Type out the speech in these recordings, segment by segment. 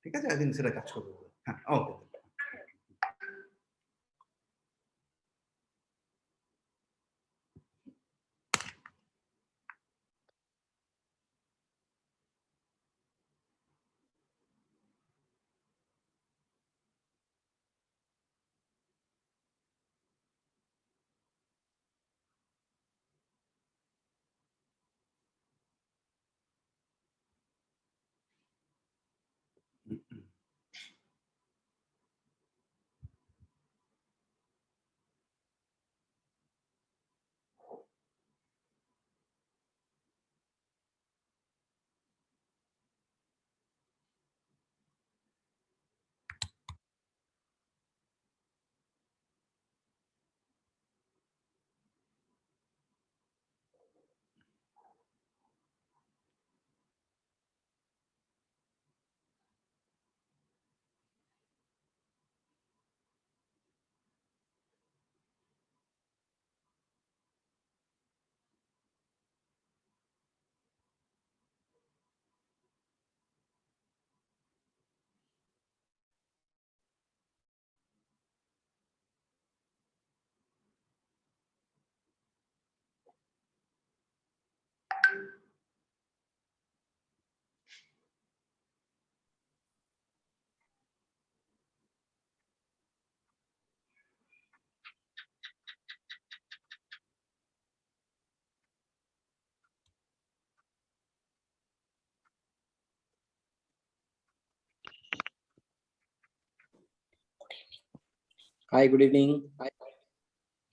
ঠিক আছে, I think সেটা কাজ করবে। হ্যাঁ, ওকে। Hi, good evening.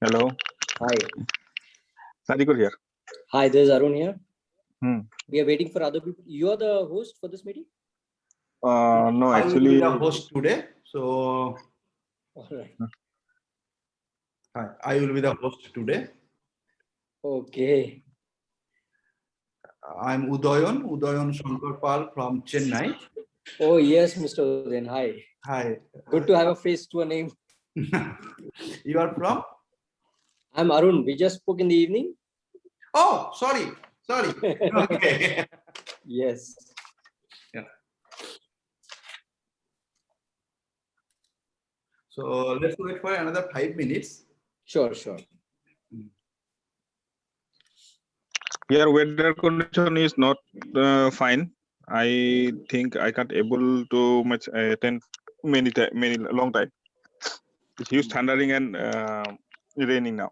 Hello. Hi. Sadikur here. Hi, this is Arun here. We are waiting for other people. You are the host for this meeting? No, actually. I will be the host today. So, all right. Hi, I will be the host today. Okay. I'm Udayan Shankarpal from Chennai. Oh, yes, Mr. Udayan. Hi. Hi. Good to have a face to a name. You are from? I'm Arun. We just spoke in the evening. Oh, sorry. Okay. Yes. Yeah. So let's wait for another 5 minutes. Sure. Here, weather condition is not fine. I think I can't able to much attend many long time. It's huge thundering and raining now.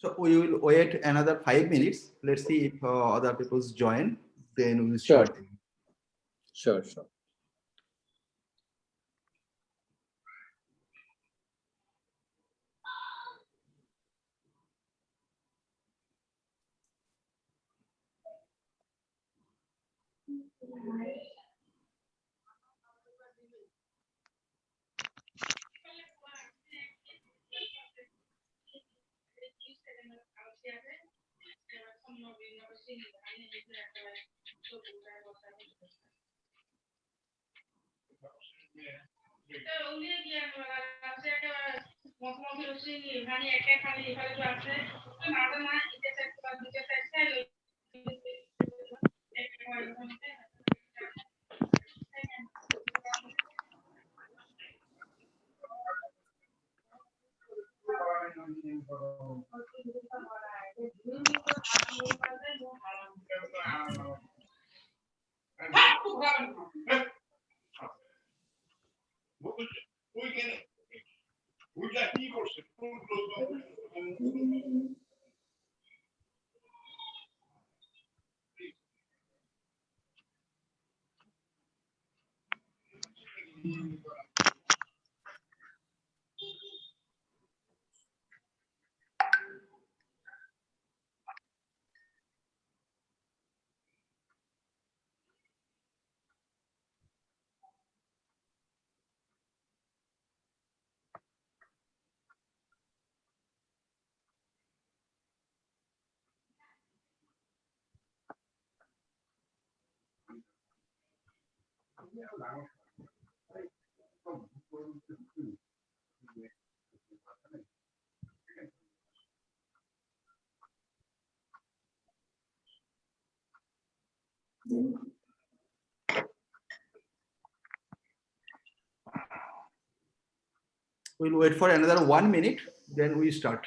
So we will wait another 5 minutes. Let's see if other people join. Then we'll Sure. start. Sure, sure. We'll wait for another 1 minute. Then we start.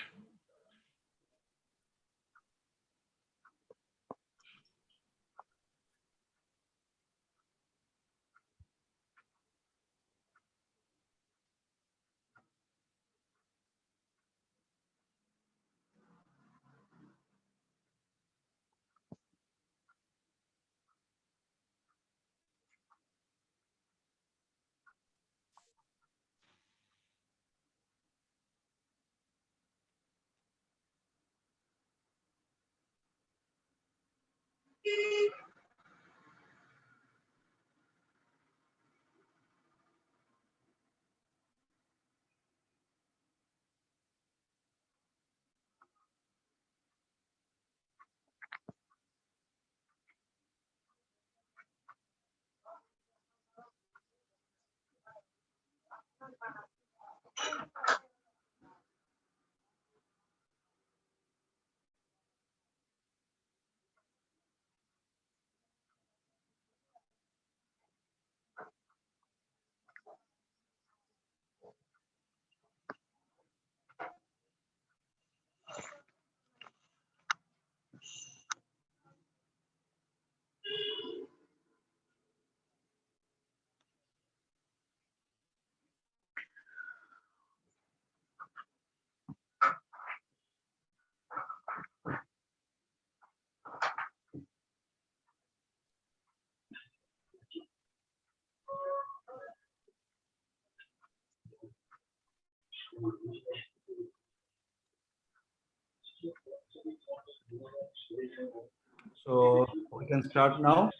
So we can start now.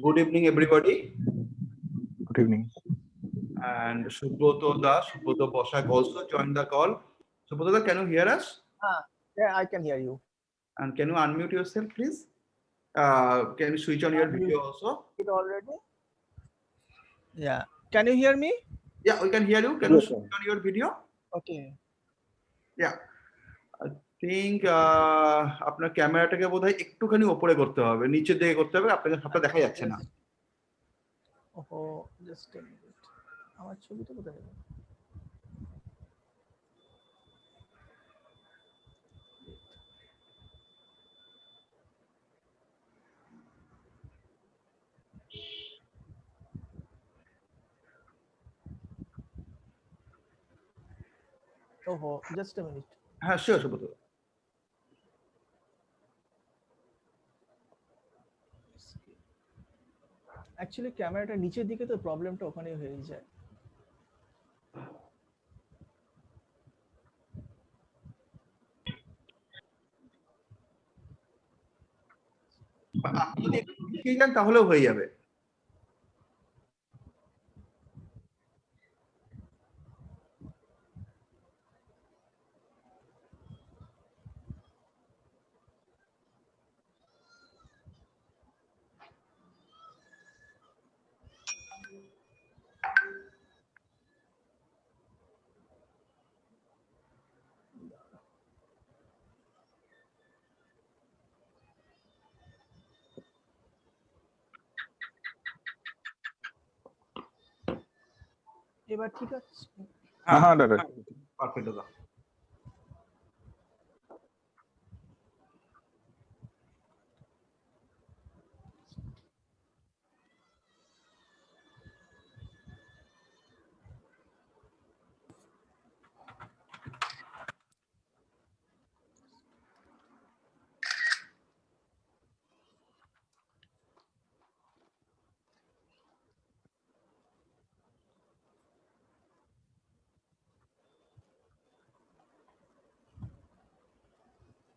Good evening, everybody. Good evening. And Subrata Bysack also joined the call. Subrata, can you hear us? Yeah, I can hear you. And can you unmute yourself, please? Can you switch on your video also? It already? Yeah. Can you hear me? Yeah, we can hear you. Can you Yes, switch sir. on your video? Okay. Yeah. I think আপনার ক্যামেরাটাকে বোধহয় একটুখানি উপরে করতে হবে, নিচের দিকে করতে হবে, আপনাকে সবটা দেখা যাচ্ছে না। ওহো, জাস্ট a minute. আমার ছবিটা কোথায় গেল? ওহো, just a minute. হ্যাঁ, শিওর সুব্রত। অ্যাকচুয়ালি ক্যামেরাটা নিচের দিকে তো প্রবলেমটা ওখানে হয়ে যায়। আপনি যদি একটু পিছিয়ে যান তাহলেও হয়ে যাবে। এবার ঠিক আছে? হ্যাঁ দাদা। পারফেক্ট দাদা।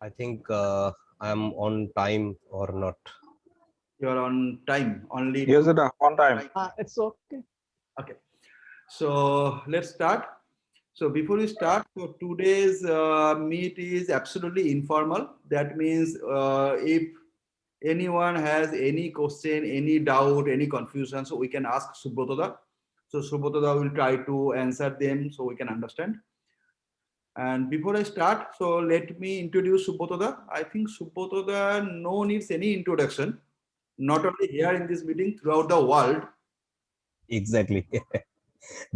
I think I'm on time or not. You are on time only. Yes দাদা, on time. It's okay. Okay, so let's start. So before we start, so today's meet is absolutely informal. That means if anyone has any question, any doubt, any confusion, so we can ask Subrata. So Subrata will try to answer them so we can understand. And before I start, so let me introduce Subrata. I think Subrata no needs any introduction, not only here in this meeting, throughout the world. Exactly.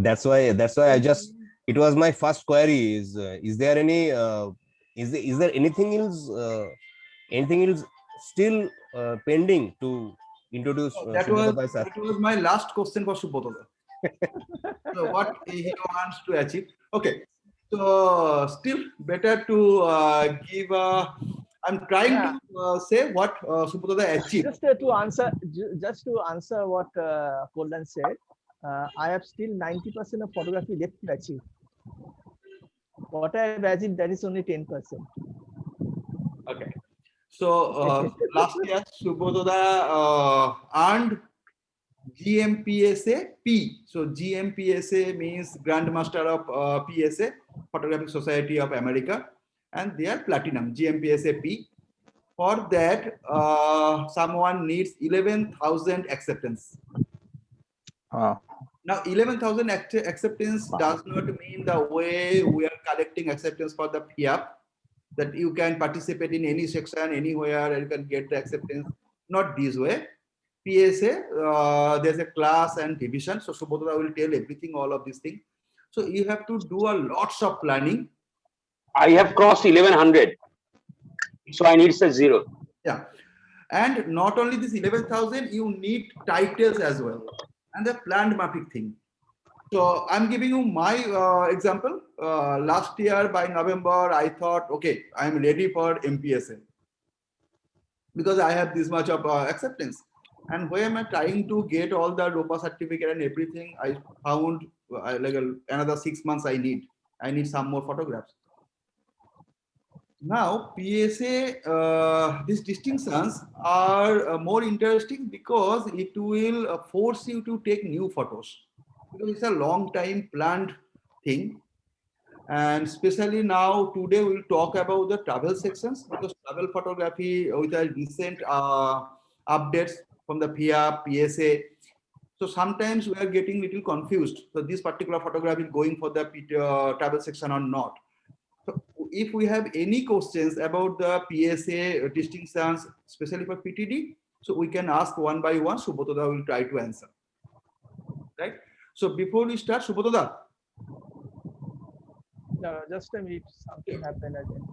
That's why I just, it was my first query is there any is there anything else still pending to introduce Subrata Bysack? That was my last question for Subrata. So what he wants to achieve. Okay, so still better to give I'm trying to say what Subrata achieved. Just to answer what Kollan said, I have still 90% of photography left to achieve. What I have achieved, that is only 10%. Okay, so last year Subrata earned GMPSA P. So GMPSA means Grandmaster of PSA, Photographic Society of America, and they are platinum, GMPSA P. For that, someone needs 11,000 acceptance. Now, 11,000 acceptance does not mean the way we are collecting acceptance for the EFIAP, that you can participate in any section, anywhere, and you can get the acceptance. Not this way. PSA, there's a class and division. So Subrata will tell everything, all of these things. So you have to do a lots of planning. I have crossed 1100. So I need a 0. Yeah. And not only this 11,000, you need titles as well. And the planned mapping thing. So I'm giving you my example. Last year by November, I thought, okay, I'm ready for MPSA because I have this much of acceptance. And when am I trying to get all the ROPA certificate and everything, I found like another 6 months I need some more photographs. Now PSA, these distinctions are more interesting because it will force you to take new photos, because it's a long time planned thing. And especially now today we'll talk about the travel sections, because travel photography with the recent updates from the EFIAP, PSA. So sometimes we are getting little confused. So this particular photograph is going for the travel section or not. So if we have any questions about the PSA distinctions, especially for PTD, so we can ask one by one. Subrata will try to answer. Right. So before we start, Subrata. No, just a minute. Something happened again.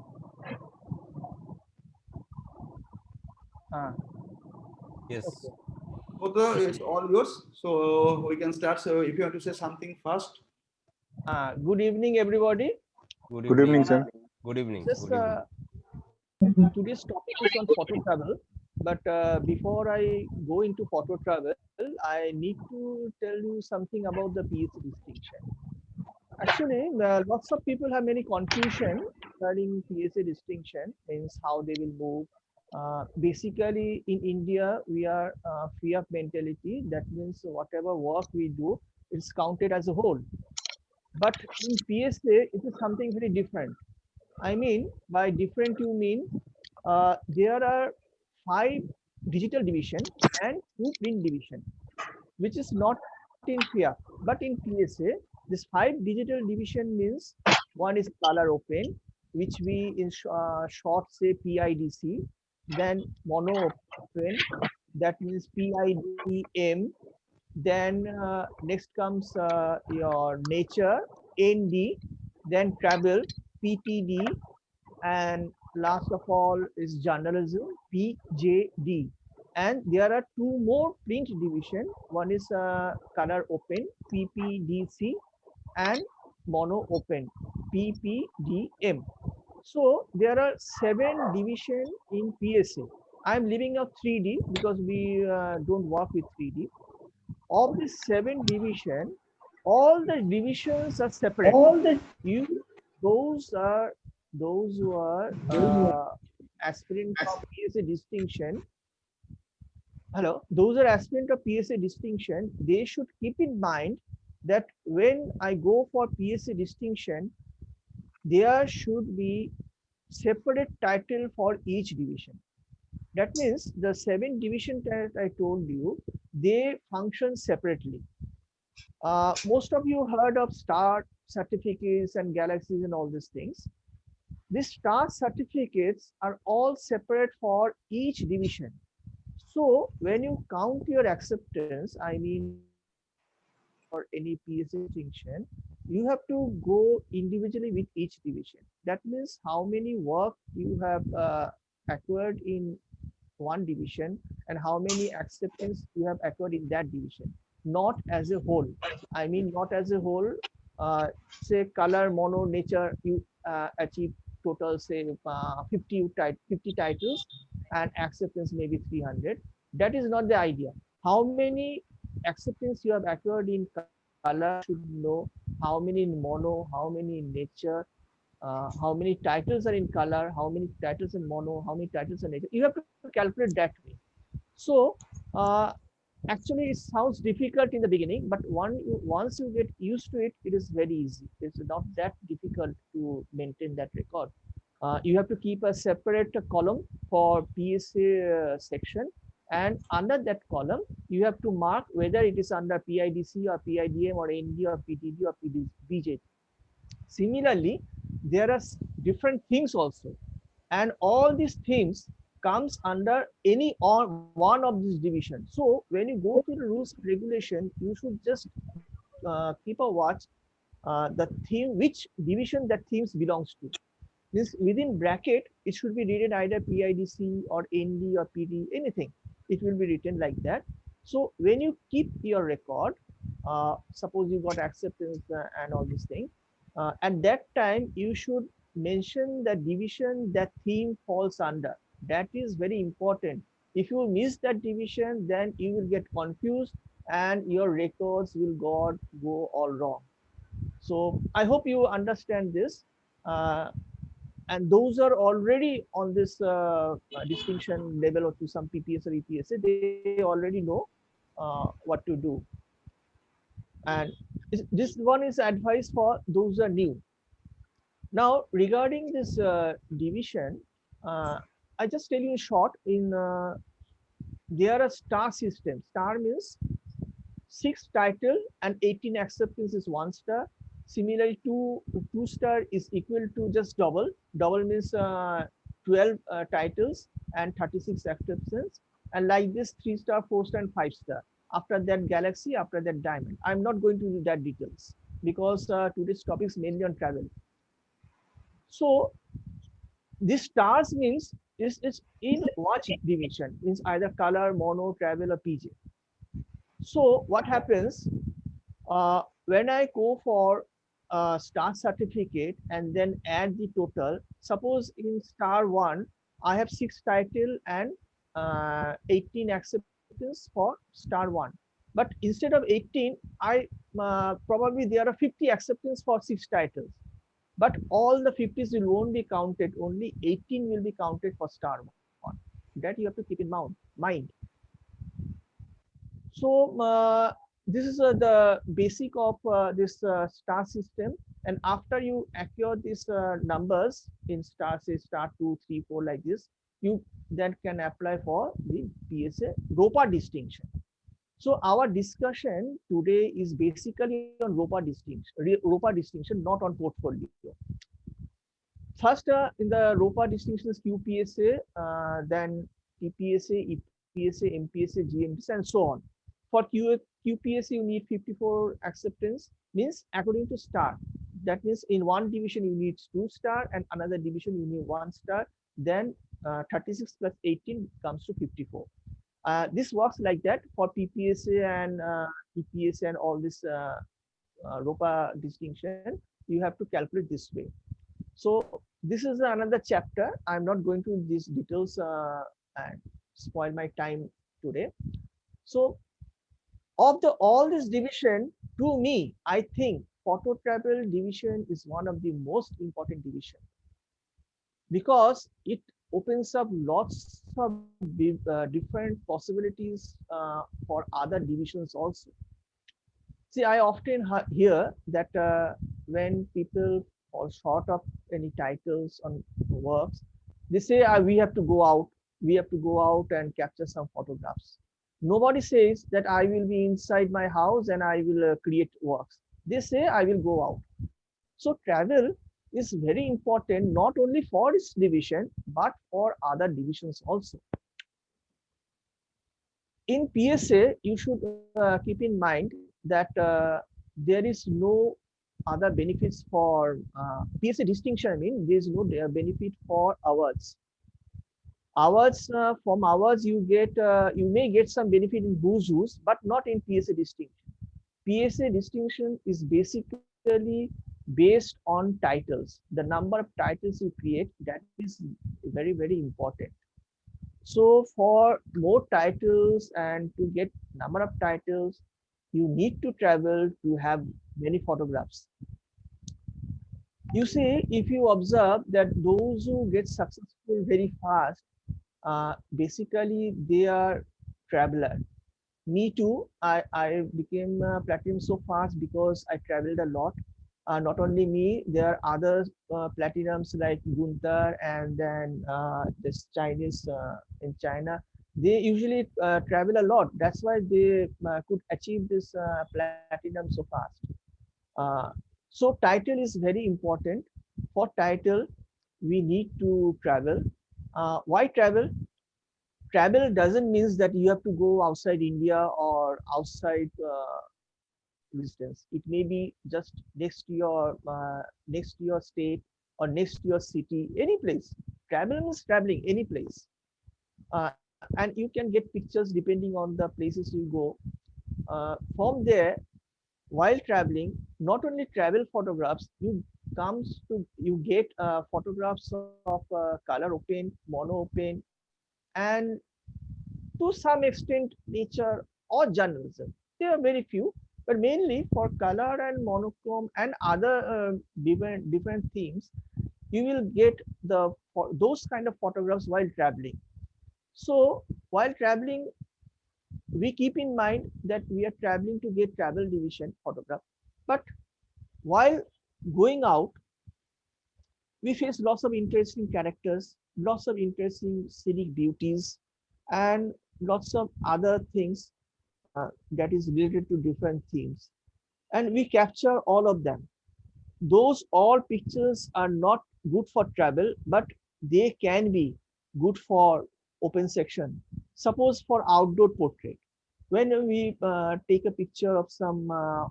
Yes. Okay. Subrata, it's all yours. So we can start. So if you want to say something first. Good evening, everybody. Good evening, sir. Good evening. Just today's topic is on photo travel. But before I go into photo travel, I need to tell you something about the PSA distinction. Actually, lots of people have many confusion regarding PSA distinction, means how they will move. Basically, in India, we are free of mentality. That means whatever work we do, it's counted as a whole. But in PSA, it is something very different. I mean, by different, you mean there are 5 digital division and 2 print division, which is not in FIAP. But in PSA, this 5 digital division means one is color open, which we in short say PIDC, then mono open, that means PIDM, then next comes your nature, ND, then travel, PTD, and last of all is journalism, PJD. And there are 2 more print division. One is color open, PPDC, and mono open, PPDM. So there are 7 division in PSA. I'm leaving out 3D because we don't work with 3D. Of the 7 division, all the divisions are separate. You, those who are aspirant of PSA distinction. Hello, those are aspirant of PSA distinction. They should keep in mind that when I go for PSA distinction, there should be separate title for each division. That means the 7 division that I told you, they function separately. Most of you heard of star certificates and galaxies and all these things. These star certificates are all separate for each division. So when you count your acceptance, I mean for any PSA distinction, you have to go individually with each division. That means how many work you have acquired in one division and how many acceptance you have acquired in that division, not as a whole. I mean, not as a whole. Say color, mono, nature, you achieve total say 50 titles and acceptance maybe 300. That is not the idea. How many acceptance you have acquired in color, you should know. How many in mono, how many in nature, how many titles are in color, how many titles in mono, how many titles in nature. You have to calculate that way. So actually it sounds difficult in the beginning, but once you get used to it, it is very easy. It's not that difficult to maintain that record. You have to keep a separate column for PSA section, and under that column you have to mark whether it is under PIDC or PIDM or ND or PTD or BJ. Similarly, there are different themes also, and all these themes comes under any or one of these divisions. So when you go to the rules and regulation, you should just keep a watch the theme, which division that themes belongs to. Means within bracket, it should be written either PIDC or ND or PD, anything. It will be written like that. So when you keep your record, suppose you got acceptance and all these things, at that time you should mention the division that theme falls under. That is very important. If you miss that division, then you will get confused and your records will go all wrong. So I hope you understand this. And those are already on this distinction level or to some PPS or EPSA, they already know what to do. And this one is advice for those who are new. Now, regarding this division, I just tell you in short, there are star systems. Star means 6 title and 18 acceptance is 1 star. Similarly, two star is equal to just double. Double means 12 titles and 36 acceptance. And like this, 3 star, 4 star, and 5 star. After that, galaxy. After that, diamond. I'm not going to do that details because today's topic is mainly on travel. So this stars means is in watch division, means either color, mono, travel, or PJ. So what happens when I go for star certificate and then add the total? Suppose in star 1 I have 6 title and 18 acceptance for star 1. But instead of 18, I probably there are 50 acceptance for 6 titles. But all the 50s will won't be counted. Only 18 will be counted for star 1. That you have to keep in mind. So this is the basic of this star system. And after you acquire these numbers in star, say star 2, 3, 4 like this, you then can apply for the PSA ROPA distinction. So our discussion today is basically on ROPA distinction, not on portfolio. First, in the ROPA distinctions, QPSA, then TPSA, EPSA, MPSA, GMPSA, and so on. For QPSA, you need 54 acceptance, means according to star. That means in one division you need 2 star, and another division you need 1 star. Then 36 plus 18 comes to 54. This works like that for PPSA and EPSA and all this ROPA distinction. You have to calculate this way. So this is another chapter. I'm not going to these details and spoil my time today. So of all this division, to me, I think photo travel division is one of the most important division, because it opens up lots of different possibilities for other divisions also. See, I often hear that when people fall short of any titles on works, they say we have to go out. We have to go out and capture some photographs. Nobody says that I will be inside my house and I will create works. They say I will go out. So travel is very important, not only for its division, but for other divisions also. In PSA, you should keep in mind that there is no other benefits for PSA distinction. I mean, there is no benefit for awards. From awards, you may get some benefit in who's, but not in PSA distinction. PSA distinction is basically based on titles. The number of titles you create, that is very, very important. So for more titles and to get number of titles, you need to travel to have many photographs. You see, if you observe that those who get successful very fast, basically they are traveler. Me too. I became platinum so fast because I traveled a lot. Not only me, there are other platinums like Gunther, and then this Chinese in China. They usually travel a lot. That's why they could achieve this platinum so fast. So title is very important. For title, we need to travel. Why travel? Travel doesn't mean that you have to go outside India or outside distance. It may be just next to your state or next to your city, any place. Travel means traveling any place, and you can get pictures depending on the places you go. From there, while traveling, not only travel photographs, you get photographs of color open, mono open, and to some extent nature or journalism. There are very few, but mainly for color and monochrome and other different themes, you will get those kind of photographs while traveling. So while traveling, we keep in mind that we are traveling to get travel division photograph, but while going out, we face lots of interesting characters, lots of interesting scenic beauties, and lots of other things that is related to different themes. And we capture all of them. Those all pictures are not good for travel, but they can be good for open section. Suppose for outdoor portrait, when we take a picture of some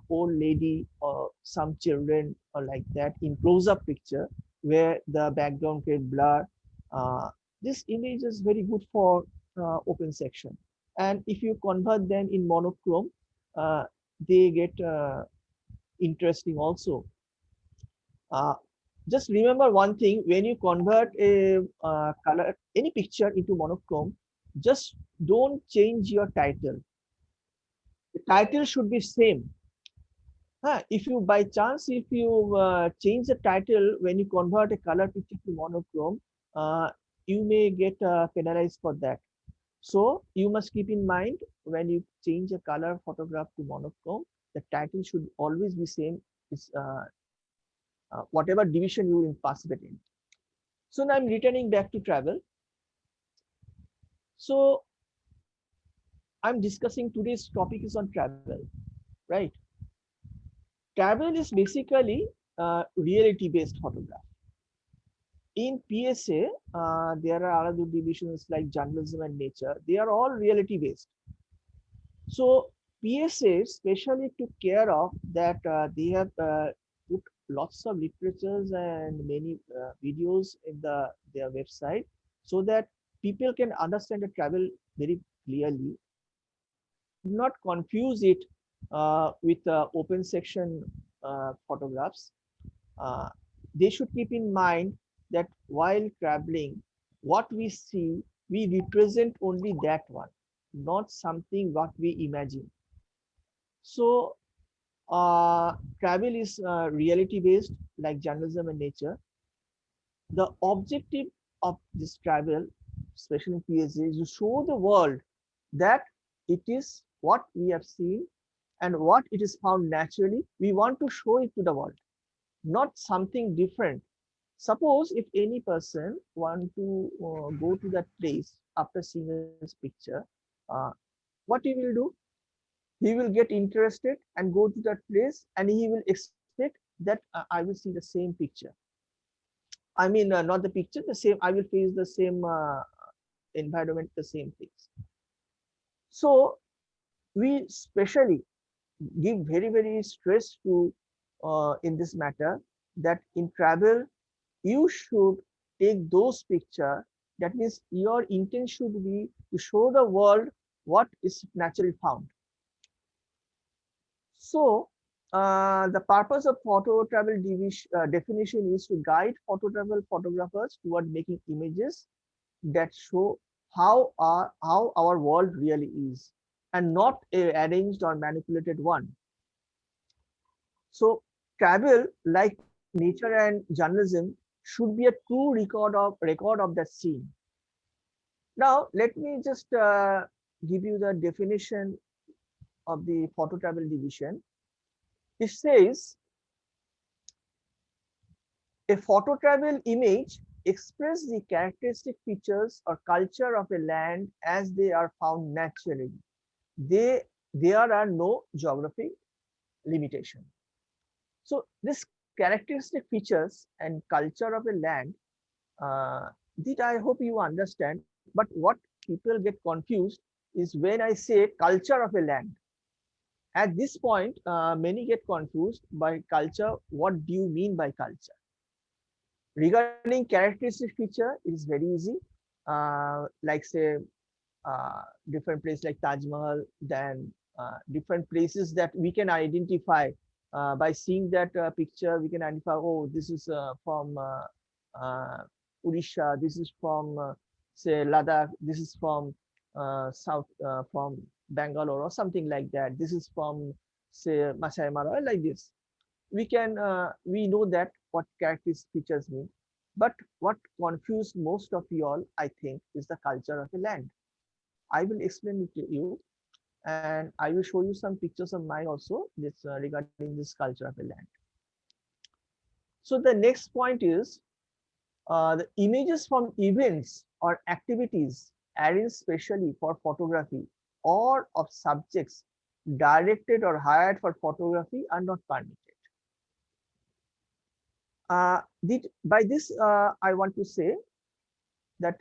old lady or some children or like that in close-up picture where the background get blur, this image is very good for open section. And if you convert them in monochrome, they get interesting also. Just remember one thing: when you convert a color, any picture into monochrome, just don't change your title. The title should be same. If you by chance, if you change the title when you convert a color picture to monochrome, you may get penalized for that. So you must keep in mind when you change a color photograph to monochrome, the title should always be same. Is whatever division you participate in. So now I'm returning back to travel. So I'm discussing today's topic is on travel, right? Travel is basically reality-based photograph. In PSA, there are other divisions like journalism and nature. They are all reality-based. So PSA especially took care of that. They have put lots of literatures and many videos in their website so that people can understand the travel very clearly and should not confuse it with open section photographs. Uh, they should keep in mind that while traveling, what we see, we represent only that one, not something what we imagine. So travel is reality based like journalism and nature. The objective of this travel, especially in PSA, is to show the world that it is what we have seen and what it is found naturally. We want to show it to the world, not something different. Suppose if any person want to go to that place after seeing this picture, uh, what he will do? He will get interested and go to that place, and he will expect that I will see the same picture. I mean, not the picture, the same. I will face the same environment, the same things. So we specially give very stress to in this matter that in travel you should take those picture. That means your intent should be to show the world what is naturally found. So the purpose of photo travel definition is to guide photo travel photographers toward making images that show how our world really is, and not a arranged or manipulated one. So travel, like nature and journalism, should be a true record of that scene. Now let me just give you the definition of the photo travel division. It says a photo travel image express the characteristic features or culture of a land as they are found naturally. There are no geographic limitation. So this characteristic features and culture of a land, that I hope you understand. But what people get confused is when I say culture of a land. At this point, many get confused by culture. What do you mean by culture? Regarding characteristic feature, it is very easy. Like say different place like Taj Mahal, then different places that we can identify by seeing that picture. We can identify, oh, this is from Odisha, this is from say Ladakh, this is from south from Bangalore or something like that. This is from say Masai Mara, like this. We know that what characteristic features mean. But what confused most of you all, I think, is the culture of a land. I will explain it to you, and I will show you some pictures of mine also this regarding this culture of a land. So the next point is the images from events or activities arranged specially for photography or of subjects directed or hired for photography are not permitted. By this, I want to say that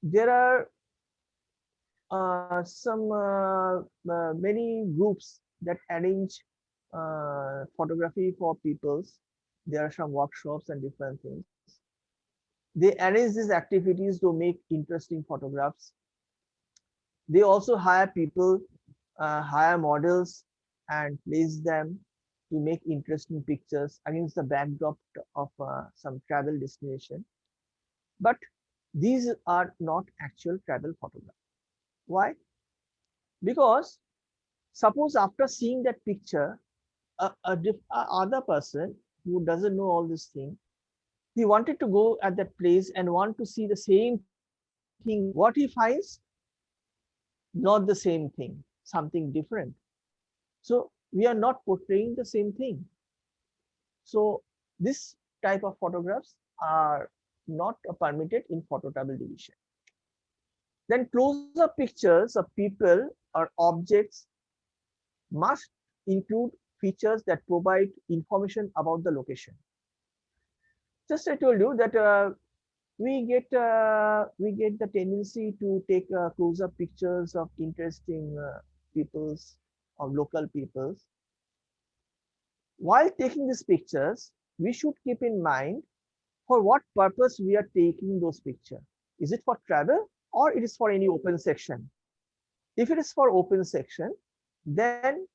there are some many groups that arrange photography for peoples. There are some workshops and different things. They arrange these activities to make interesting photographs. They also hire people, hire models, and place them to make interesting pictures against the backdrop of some travel destination. But these are not actual travel photographs. Why? Because suppose after seeing that picture, a other person who doesn't know all this thing, he wanted to go at that place and want to see the same thing there. What he finds? Not the same thing, something different. So we are not portraying the same thing. So this type of photographs are not permitted in photo travel division. Then close-up pictures of people or objects must include features that provide information about the location. Just I told you that we get the tendency to take close-up pictures of interesting peoples, of local peoples. While taking these pictures, we should keep in mind for what purpose we are taking those pictures. Is it for travel or it is for any open section? If it is for open section, then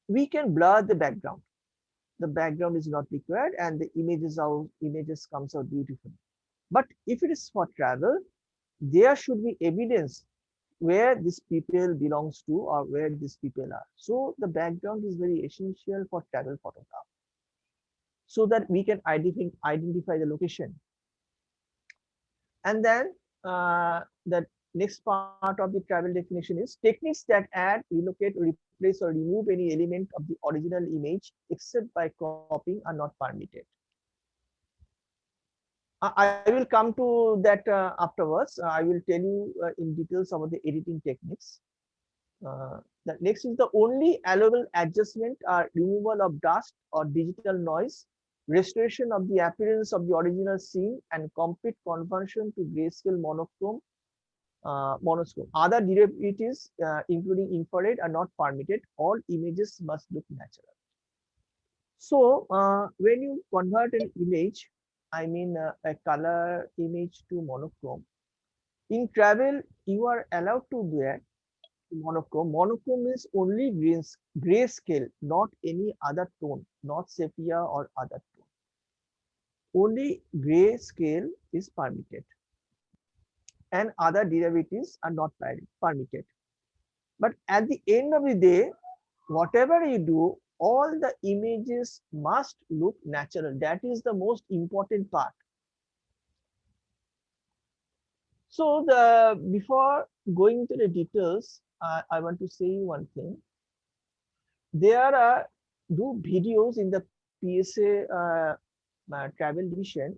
we can blur the background. The background is not required and the images comes out beautifully. But if it is for travel, there should be evidence where this people belongs to or where these people are. So the background is very essential for travel photograph, so that we can identify the location. And then the next part of the travel definition is techniques that add, relocate, replace, or remove any element of the original image except by cropping are not permitted. I will come to that afterwards. I will tell you in details about the editing techniques. The next is the only allowable adjustment are removal of dust or digital noise, restoration of the appearance of the original scene, and complete conversion to grayscale monoscrome. Other derivatives, including infrared, are not permitted. All images must look natural. So when you convert an image, I mean a color image to monochrome, in travel, you are allowed to do that. Monochrome. Monochrome is only grayscale, not any other tone, not sepia or other tone. Only grayscale is permitted, and other derivatives are not permitted. But at the end of the day, whatever you do, all the images must look natural. That is the most important part. So before going into the details, I want to say one thing. There are videos in the PSA travel division.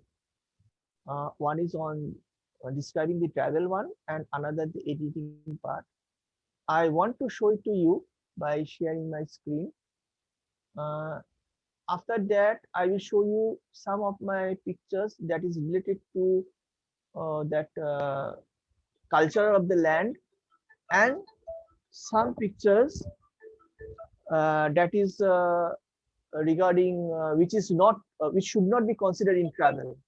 One is on describing the travel one and another the editing part. I want to show it to you by sharing my screen. After that, I will show you some of my pictures that is related to that culture of the land, and some pictures that is regarding which is not which should not be considered in travel.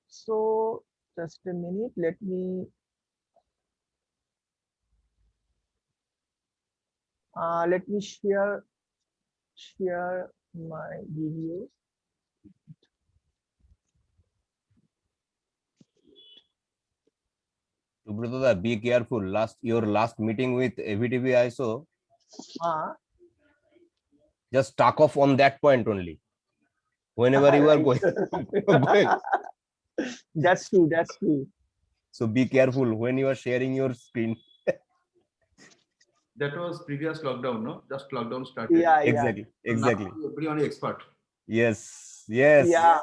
So just a minute, let me share my videos. Subrata, be careful. Your last meeting with AVTV ISO, just talk off on that point only. Whenever you are going. That's true. That's true. So be careful when you are sharing your screen. That was previous lockdown, no? Just lockdown started. Yeah, Exactly. So Exactly. now everyone expert. Yes. Yes. Yeah.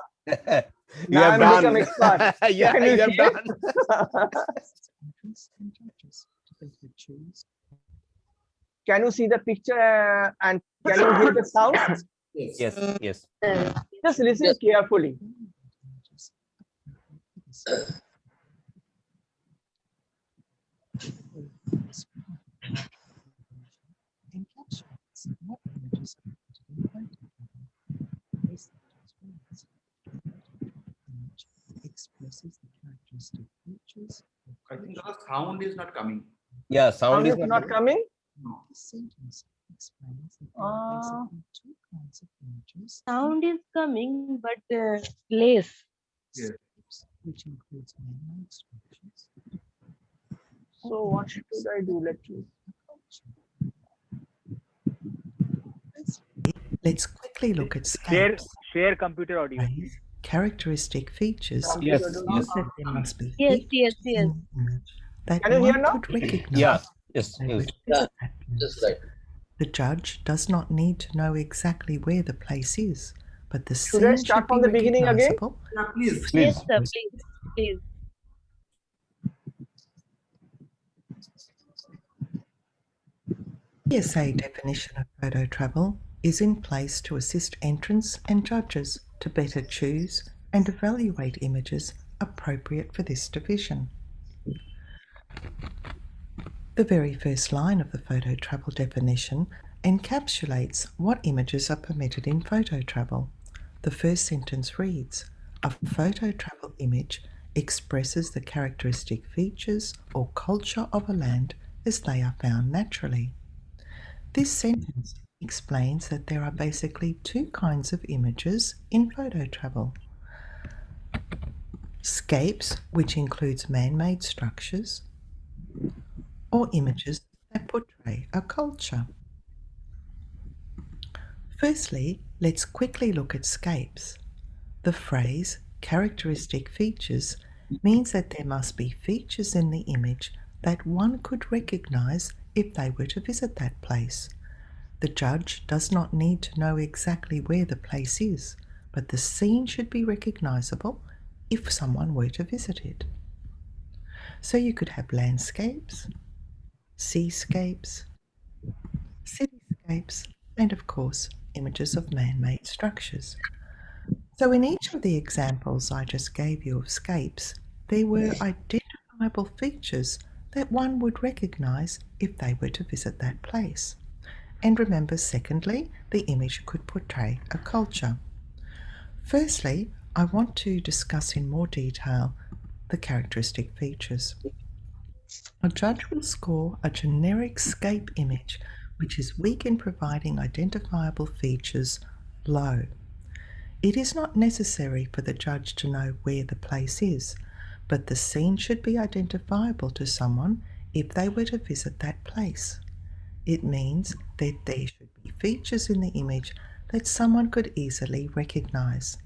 You Now have I'm done. become expert. Yeah, Can you have see done. Can you see the picture and can you hear the sound? Yes. Yes. Just listen carefully. I think the sound is not coming. Yeah, sound is not coming. No. Sound is coming, but less. Yes. which includes man-made structures. So what should I do? Let's quickly look at Share scapes. computer audio. Phrase, characteristic features Yes, means yes. that there must be Yes, features yes, yes. in the image that Can you hear one now? could recognize. Yeah, yes, They yes. would Yeah, visit that just place. right. The judge does not need to know exactly where the place is, but the Should I scene start should from be the beginning again? recognizable. Yeah, please. if Yes, someone sir, was- please. PSA definition of photo travel is in place to assist entrants and judges to better choose and evaluate images appropriate for this division. The very first line of the photo travel definition encapsulates what images are permitted in photo travel. The first sentence reads, "A photo travel image expresses the characteristic features or culture of a land as they are found naturally." This sentence explains that there are basically two kinds of images in photo travel. Scapes, which includes man-made structures, or images that portray a culture. Firstly, let's quickly look at scapes. The phrase characteristic features means that there must be features in the image that one could recognize if they were to visit that place. The judge does not need to know exactly where the place is, but the scene should be recognizable if someone were to visit it. So you could have landscapes, seascapes, cityscapes, and of course, images of man-made structures. So in each of the examples I just gave you of scapes, there were identifiable features that one would recognize if they were to visit that place. And remember, secondly, the image could portray a culture. Firstly, I want to discuss in more detail the characteristic features. A judge will score a generic scape image which is weak in providing identifiable features low. It is not necessary for the judge to know where the place is, but the scene should be identifiable to someone if they were to visit that place. It means that there should be features in the image that someone could easily recognize.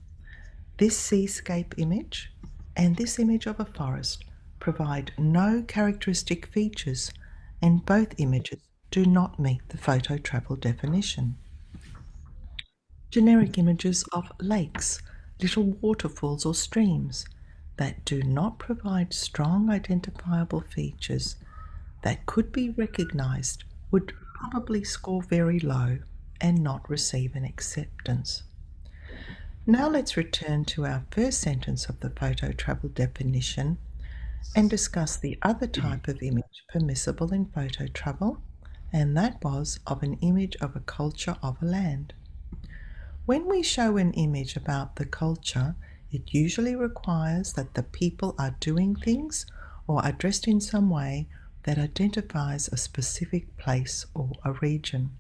This seascape image and this image of a forest provide no characteristic features, and both images do not meet the photo travel definition. Generic images of lakes, little waterfalls or streams that do not provide strong identifiable features that could be recognized would probably score very low and not receive an acceptance. Now let's return to our first sentence of the photo travel definition and discuss the other type of image permissible in photo travel, and that was of an image of a culture of a land. When we show an image about the culture, it usually requires that the people are doing things or are dressed in some way that identifies a specific place or a region.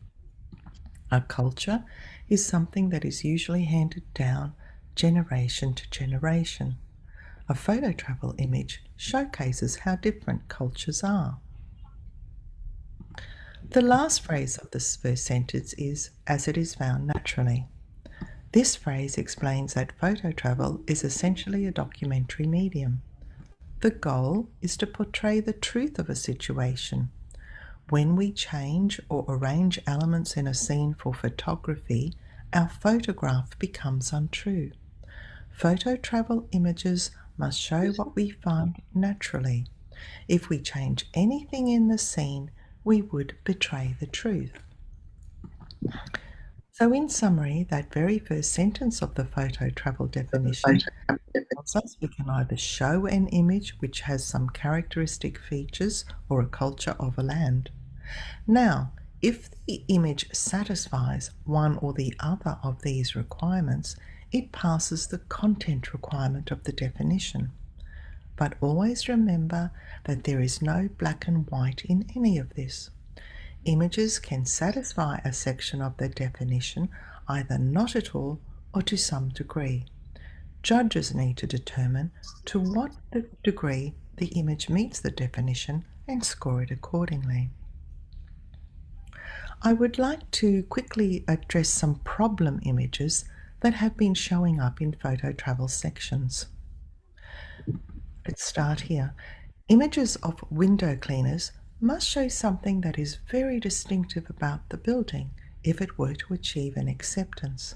A culture is something that is usually handed down generation to generation. A photo travel image showcases how different cultures are. The last phrase of this first sentence is, "as it is found naturally." This phrase explains that photo travel is essentially a documentary medium. The goal is to portray the truth of a situation. When we change or arrange elements in a scene for photography, our photograph becomes untrue. Photo travel images must show what we find naturally. If we change anything in the scene, we would betray the truth. So in summary, that very first sentence of the photo travel definition tells us we can either show an image which has some characteristic features or a culture of a land. Now, if the image satisfies one or the other of these requirements, it passes the content requirement of the definition. But always remember that there is no black and white in any of this. Images can satisfy a section of the definition, either not at all or to some degree. judges need to determine to what degree the image meets the definition and score it accordingly. I would like to quickly address some problem images that have been showing up in photo travel sections. Let's start here. Images of window cleaners must show something that is very distinctive about the building if it were to achieve an acceptance.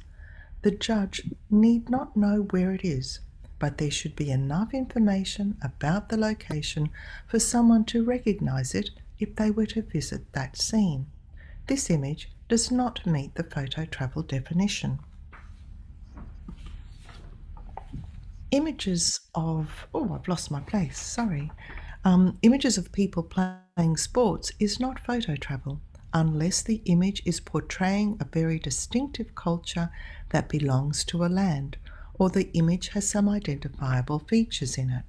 The judge need not know where it is, but there should be enough information about the location for someone to recognize it if they were to visit that scene. This image does not meet the photo travel definition. Images of, I've lost my place, sorry. Images of people playing sports is not photo travel unless the image is portraying a very distinctive culture that belongs to a land, or the image has some identifiable features in it.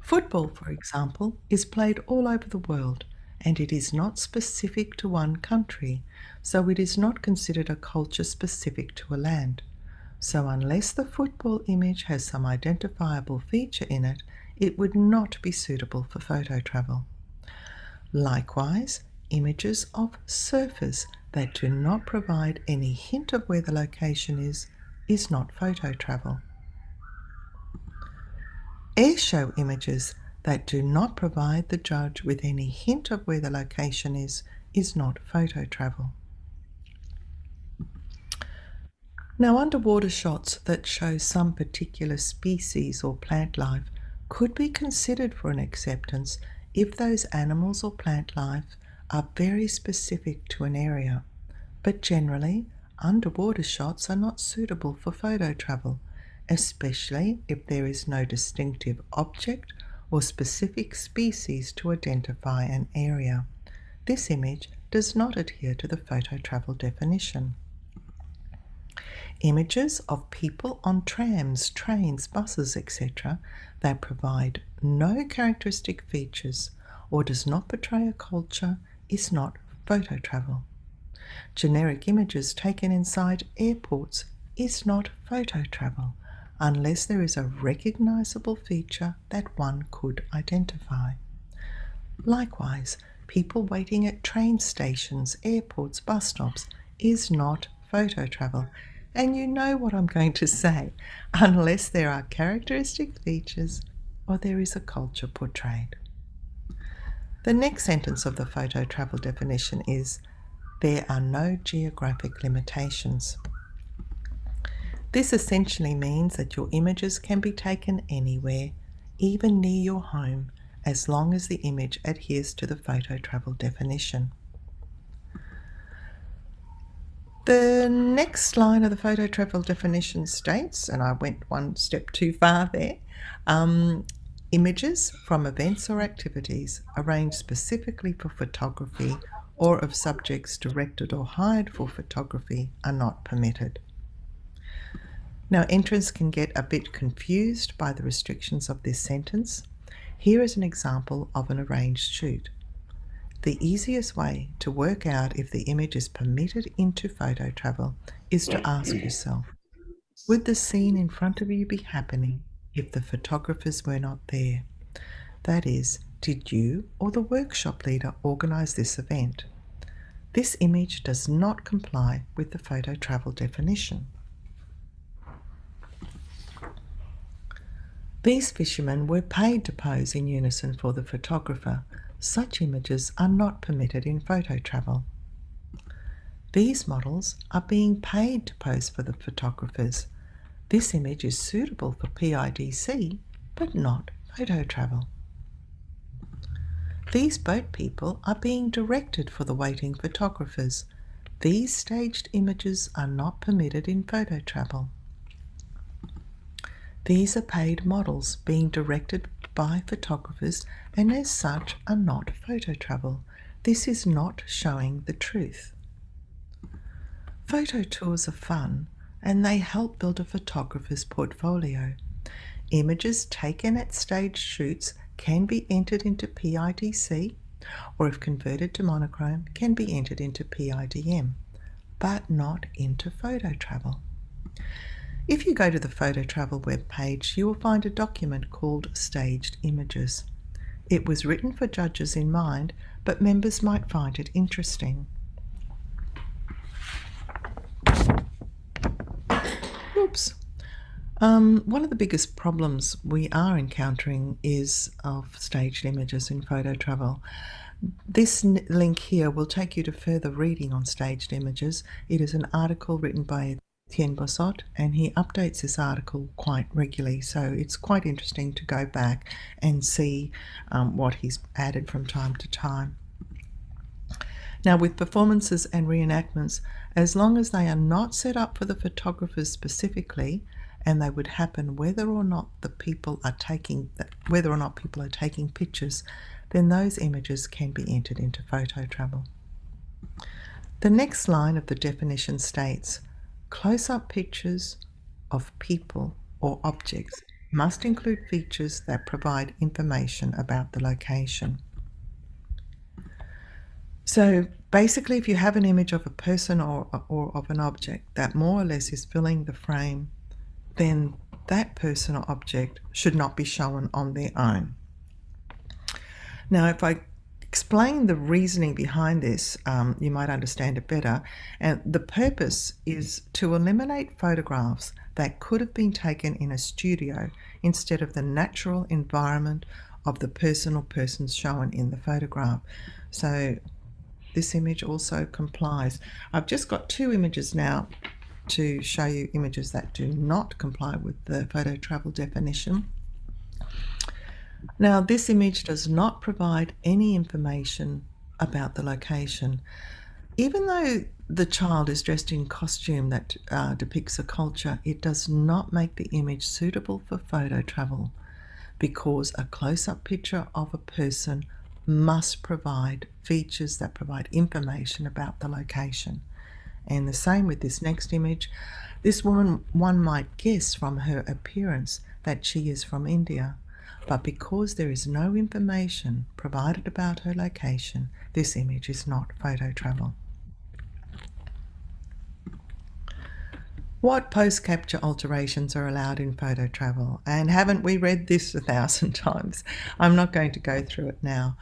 Football, for example, is played all over the world, and it is not specific to one country, so it is not considered a culture specific to a land. So unless the football image has some identifiable feature in it, it would not be suitable for photo travel. Likewise, images of surfers that do not provide any hint of where the location is not photo travel. Airshow images that do not provide the judge with any hint of where the location is not photo travel. Now, underwater shots that show some particular species or plant life could be considered for an acceptance if those animals or plant life are very specific to an area. But generally, underwater shots are not suitable for photo travel, especially if there is no distinctive object or specific species to identify an area. This image does not adhere to the photo travel definition. Images of people on trams, trains, buses, etc. that provide no characteristic features or does not portray a culture is not photo travel. Generic images taken inside airports is not photo travel unless there is a recognizable feature that one could identify. Likewise, people waiting at train stations, airports, bus stops is not photo travel. And you know what I'm going to say, unless there are characteristic features or there is a culture portrayed. The next sentence of the photo travel definition is, there are no geographic limitations. This essentially means that your images can be taken anywhere, even near your home, as long as the image adheres to the photo travel definition. The next line of the photo travel definition states, and I went one step too far there, images from events or activities arranged specifically for photography or of subjects directed or hired for photography are not permitted. Now, entrants can get a bit confused by the restrictions of this sentence. Here is an example of an arranged shoot. The easiest way to work out if the image is permitted into photo travel is to ask yourself, would the scene in front of you be happening if the photographers were not there? That is, did you or the workshop leader organise this event? This image does not comply with the photo travel definition. These fishermen were paid to pose in unison for the photographer. Such images are not permitted in photo travel. These models are being paid to pose for the photographers. This image is suitable for PIDC, but not photo travel. These boat people are being directed for the waiting photographers. These staged images are not permitted in photo travel. These are paid models being directed by photographers and as such are not photo travel. This is not showing the truth. Photo tours are fun and they help build a photographer's portfolio. Images taken at staged shoots can be entered into PIDC, or if converted to monochrome, can be entered into PIDM, but not into photo travel. If you go to the Photo Travel webpage, you will find a document called Staged Images. It was written for judges in mind, but members might find it interesting. Oops. One of the biggest problems we are encountering is of staged images in Photo Travel. This link here will take you to further reading on staged images. It is an article written by GMPSA, and he updates this article quite regularly, so it's quite interesting to go back and see what he's added from time to time. Now, with performances and reenactments, as long as they are not set up for the photographers specifically, and they would happen whether or not people are taking pictures, then those images can be entered into Photo Travel. The next line of the definition states, close-up pictures of people or objects must include features that provide information about the location. So basically, if you have an image of a person or of an object that more or less is filling the frame, then that person or object should not be shown on their own. Now, if I explain the reasoning behind this, you might understand it better. And the purpose is to eliminate photographs that could have been taken in a studio instead of the natural environment of the person or persons shown in the photograph. So this image also complies. I've just got two images now to show you images that do not comply with the Photo Travel definition. Now, this image does not provide any information about the location. Even though the child is dressed in costume that depicts a culture, it does not make the image suitable for Photo Travel, because a close-up picture of a person must provide features that provide information about the location. And the same with this next image. This woman, one might guess from her appearance that she is from India, but because there is no information provided about her location, this image is not Photo Travel. What post-capture alterations are allowed in Photo Travel? And haven't we read this 1,000 times? I'm not going to go through it now.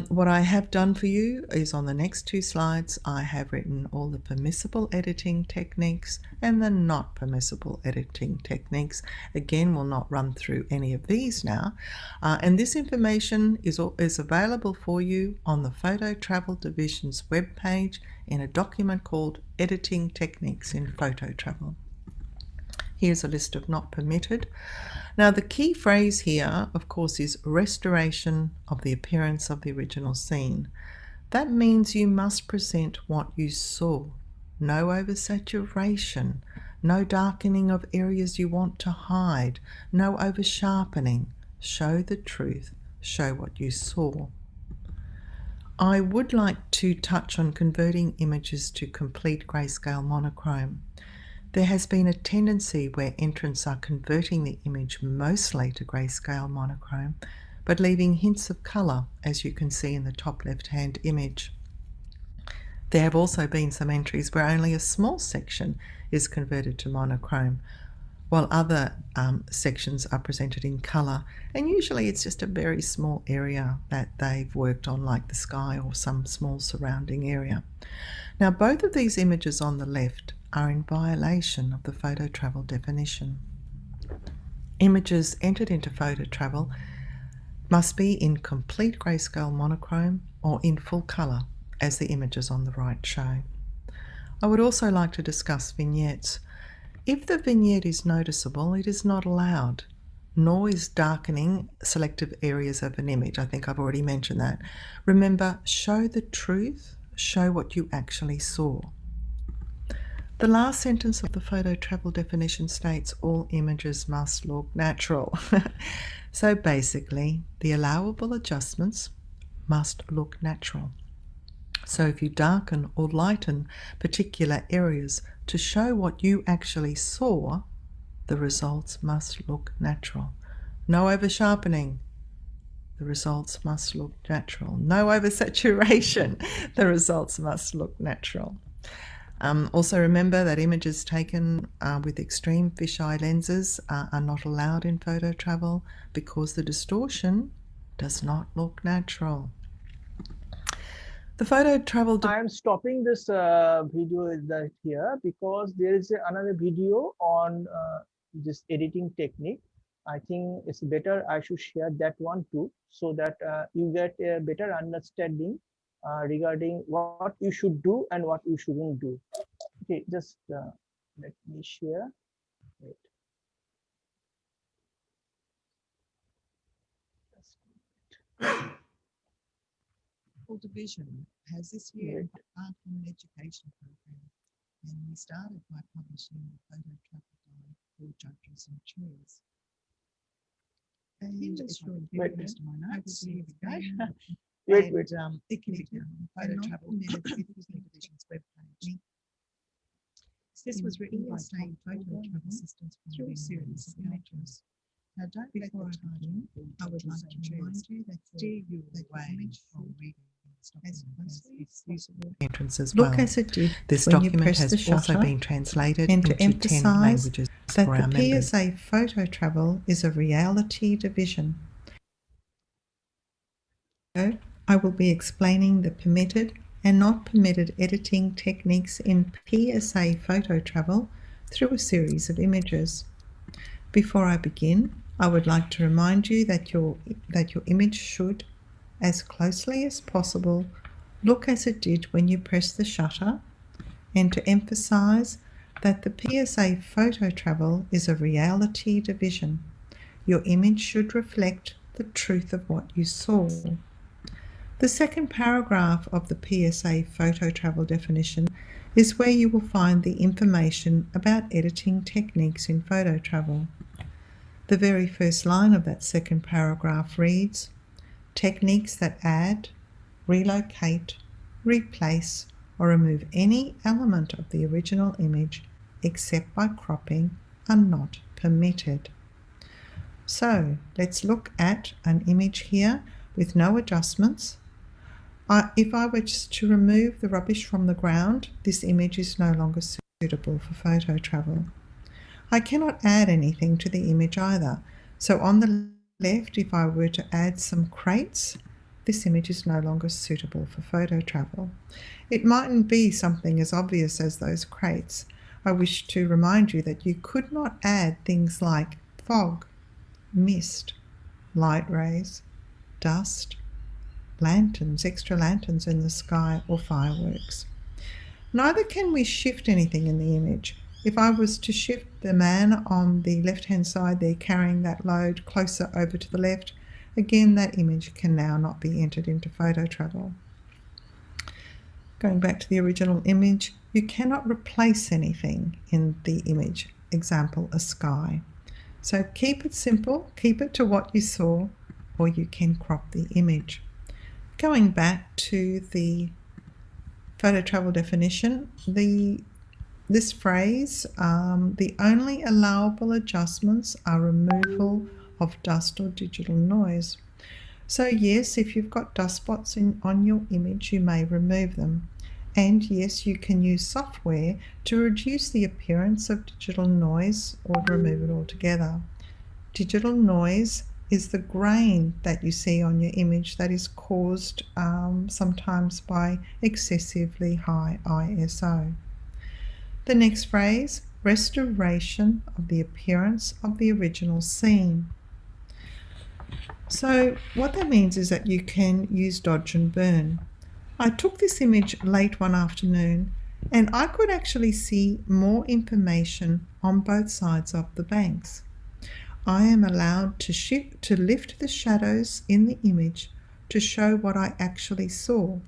What I have done for you is on the next two slides, I have written all the permissible editing techniques and the not permissible editing techniques. Again, we'll not run through any of these now. And this information is available for you on the Photo Travel Division's webpage in a document called Editing Techniques in Photo Travel. Here's a list of not permitted. Now, the key phrase here, of course, is restoration of the appearance of the original scene. That means you must present what you saw. No oversaturation, no darkening of areas you want to hide, no over-sharpening. Show the truth, show what you saw. I would like to touch on converting images to complete grayscale monochrome. There has been a tendency where entrants are converting the image mostly to grayscale monochrome, but leaving hints of colour, as you can see in the top left-hand image. There have also been some entries where only a small section is converted to monochrome, while other sections are presented in colour, and usually it's just a very small area that they've worked on, like the sky or some small surrounding area. Now, both of these images on the left are in violation of the Photo Travel definition. Images entered into Photo Travel must be in complete grayscale monochrome or in full colour, as the images on the right show. I would also like to discuss vignettes. If the vignette is noticeable, it is not allowed, nor is darkening selective areas of an image. I think I've already mentioned that. Remember, show the truth, show what you actually saw. The last sentence of the Photo Travel definition states all images must look natural. So basically, the allowable adjustments must look natural. So if you darken or lighten particular areas to show what you actually saw, the results must look natural. No over-sharpening. The results must look natural. No oversaturation. The results must look natural. Also remember that images taken with extreme fisheye lenses are not allowed in photo travel because the distortion does not look natural. The photo travel. I am stopping this video here because there is another video on this editing technique. I think it's better I should share that one too, so that you get a better understanding regarding what you should do and what you shouldn't do. Okay, just let me share. Wait. Division has this year embarked on an education program, and we started by publishing the photo travel guide for judges and chairs. And if you're Wait. most of my notes, here we go. Wait. It can be found on Photo Travel Division's webpage. This was written by PSA Photo Travel Systems through a series of images. Now, don't before I begin, I would like to remind you that steer you away from reading as closely as possible. Entrance as well. Look as it did This when you document press has the also shutter, been translated and to into 10 emphasise languages that for our the members. PSA Photo Travel is a reality division. I will be explaining the permitted and not permitted editing techniques in PSA Photo Travel through a series of images. Before I begin, I would like to remind you that your image should, as closely as possible, look as it did when you press the shutter, and to emphasise that the PSA Photo Travel is a reality division. Your image should reflect the truth of what you saw. The second paragraph of the PSA Photo Travel definition is where you will find the information about editing techniques in photo travel. The very first line of that second paragraph reads, "Techniques that add, relocate, replace, or remove any element of the original image except by cropping are not permitted." So let's look at an image here with no adjustments. If I were just to remove the rubbish from the ground, this image is no longer suitable for photo travel. I cannot add anything to the image either. So on the left, if I were to add some crates, this image is no longer suitable for photo travel. It mightn't be something as obvious as those crates. I wish to remind you that you could not add things like fog, mist, light rays, dust, lanterns, extra lanterns in the sky, or fireworks. Neither can we shift anything in the image. If I was to shift the man on the left-hand side there carrying that load closer over to the left, again that image can now not be entered into photo travel. Going back to the original image, you cannot replace anything in the image. Example, a sky. So keep it simple, keep it to what you saw, or you can crop the image. Going back to the photo travel definition, this phrase, the only allowable adjustments are removal of dust or digital noise. So yes, if you've got dust spots on your image, you may remove them. And yes, you can use software to reduce the appearance of digital noise or remove it altogether. Digital noise is the grain that you see on your image that is caused sometimes by excessively high ISO. The next phrase, restoration of the appearance of the original scene. So what that means is that you can use dodge and burn. I took this image late one afternoon and I could actually see more information on both sides of the banks. I am allowed to lift the shadows in the image to show what I actually saw.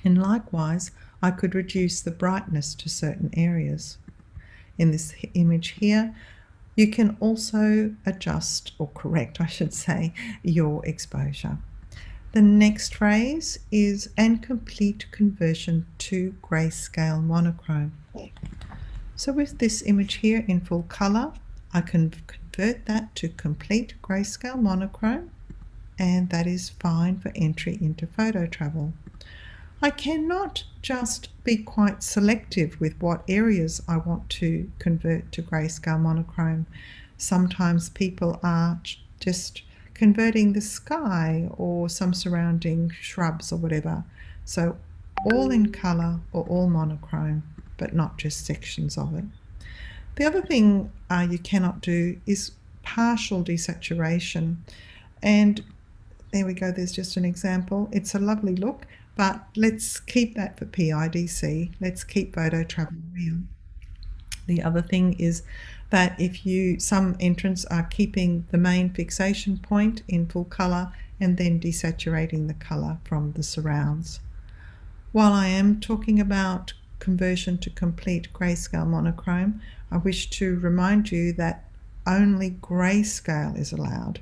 And likewise, I could reduce the brightness to certain areas. In this image here, you can also adjust, or correct, I should say, your exposure. The next phrase is and complete conversion to grayscale monochrome. So with this image here in full color, I can convert that to complete grayscale monochrome, and that is fine for entry into photo travel. I cannot just be quite selective with what areas I want to convert to grayscale monochrome. Sometimes people are just converting the sky or some surrounding shrubs or whatever. So all in colour or all monochrome, but not just sections of it. The other thing you cannot do is partial desaturation. And there we go, there's just an example. It's a lovely look, but let's keep that for PIDC. Let's keep photo travel real. The other thing is that if some entrants are keeping the main fixation point in full colour and then desaturating the colour from the surrounds. While I am talking about conversion to complete grayscale monochrome, I wish to remind you that only grayscale is allowed.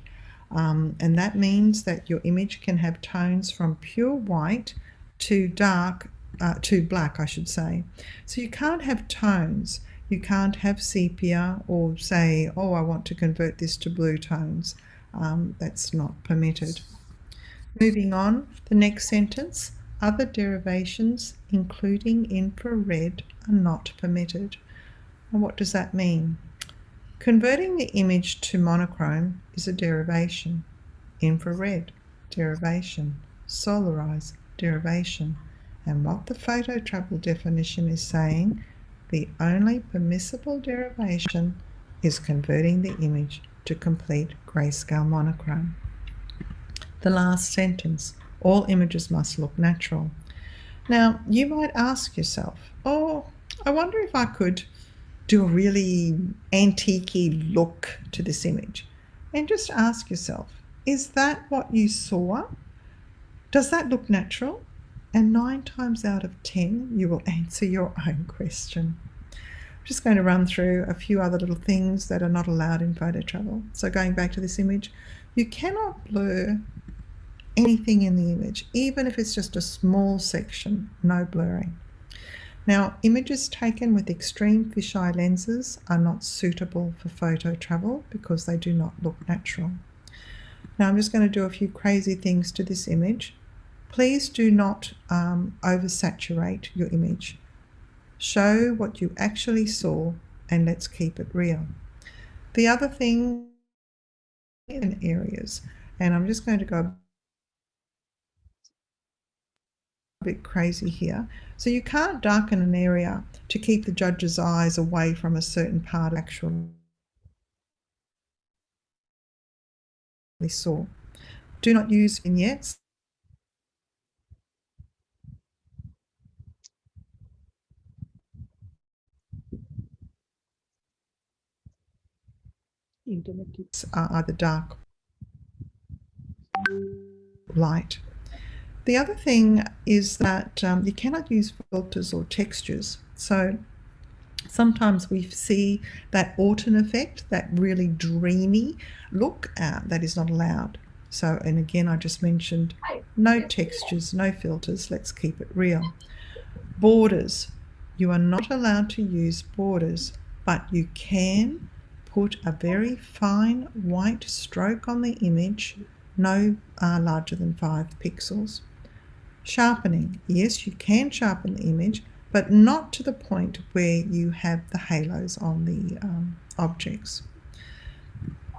And that means that your image can have tones from pure white to dark, to black, I should say. So you can't have tones. You can't have sepia or say, oh, I want to convert this to blue tones. That's not permitted. Moving on, the next sentence, other derivations, including infrared, are not permitted. And what does that mean? Converting the image to monochrome is a derivation. Infrared, derivation. Solarize, derivation. And what the photo travel definition is saying, the only permissible derivation is converting the image to complete grayscale monochrome. The last sentence, all images must look natural. Now, you might ask yourself, oh, I wonder if I could do a really antique-y look to this image. And just ask yourself, is that what you saw? Does that look natural? And 9 times out of 10, you will answer your own question. I'm just going to run through a few other little things that are not allowed in photo travel. So going back to this image, you cannot blur anything in the image, even if it's just a small section, no blurring. Now, images taken with extreme fisheye lenses are not suitable for photo travel because they do not look natural. Now, I'm just going to do a few crazy things to this image. Please do not oversaturate your image. Show what you actually saw and let's keep it real. The other thing in areas, and I'm just going to go a bit crazy here. So you can't darken an area to keep the judge's eyes away from a certain part actually saw. Do not use vignettes. Internet. Are either dark or light. The other thing is that you cannot use filters or textures. So sometimes we see that autumn effect, that really dreamy look, that is not allowed. So, and again, I just mentioned no textures, no filters, let's keep it real. Borders, you are not allowed to use borders, but you can put a very fine white stroke on the image, no larger than 5 pixels. Sharpening, yes, you can sharpen the image, but not to the point where you have the halos on the objects.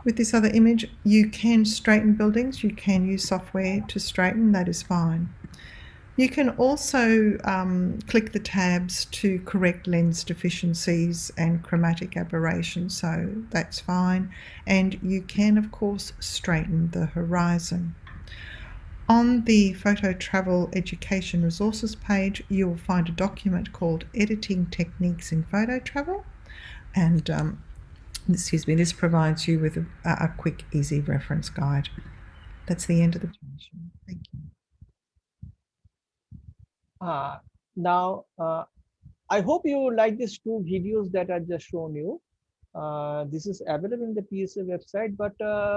With this other image, you can straighten buildings, you can use software to straighten, that is fine. You can also click the tabs to correct lens deficiencies and chromatic aberrations, so that's fine. And you can, of course, straighten the horizon. On the Photo Travel Education Resources page, you will find a document called Editing Techniques in Photo Travel, and this provides you with a quick, easy reference guide. That's the end of the presentation. Thank you. Now, I hope you like these 2 videos that I just shown you. This is available in the PSA website, but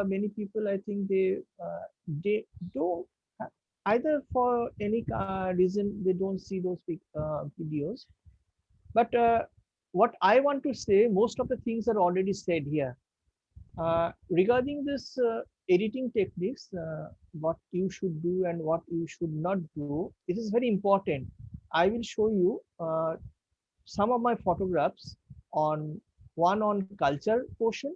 many people, I think they don't, either for any reason, they don't see those videos. But what I want to say, most of the things are already said here. Regarding this editing techniques, what you should do and what you should not do, it is very important. I will show you some of my photographs on on culture portion,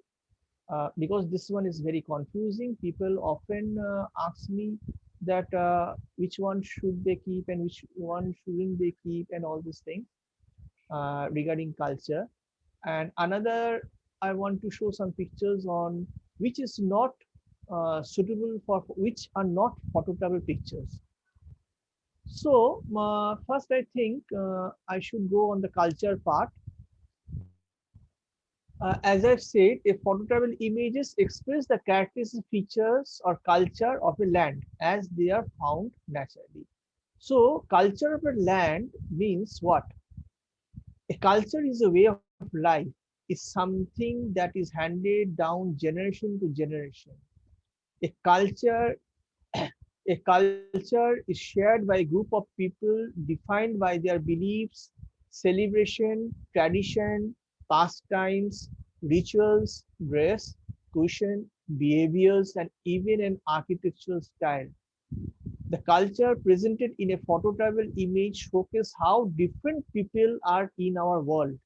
because this one is very confusing. People often ask me that which one should they keep and which one shouldn't they keep and all these things regarding culture. And another, I want to show some pictures on which is not suitable for, which are not photo travel pictures. So first I think I should go on the culture part. As I've said, a photo travel images express the characteristic features or culture of a land as they are found naturally. So culture of a land means what? A culture is a way of life, is something that is handed down generation to generation. A culture, a culture is shared by a group of people defined by their beliefs, celebration, tradition, pastimes, rituals, dress, cushion, behaviors, and even an architectural style. The culture presented in a photo travel image showcases how different people are in our world.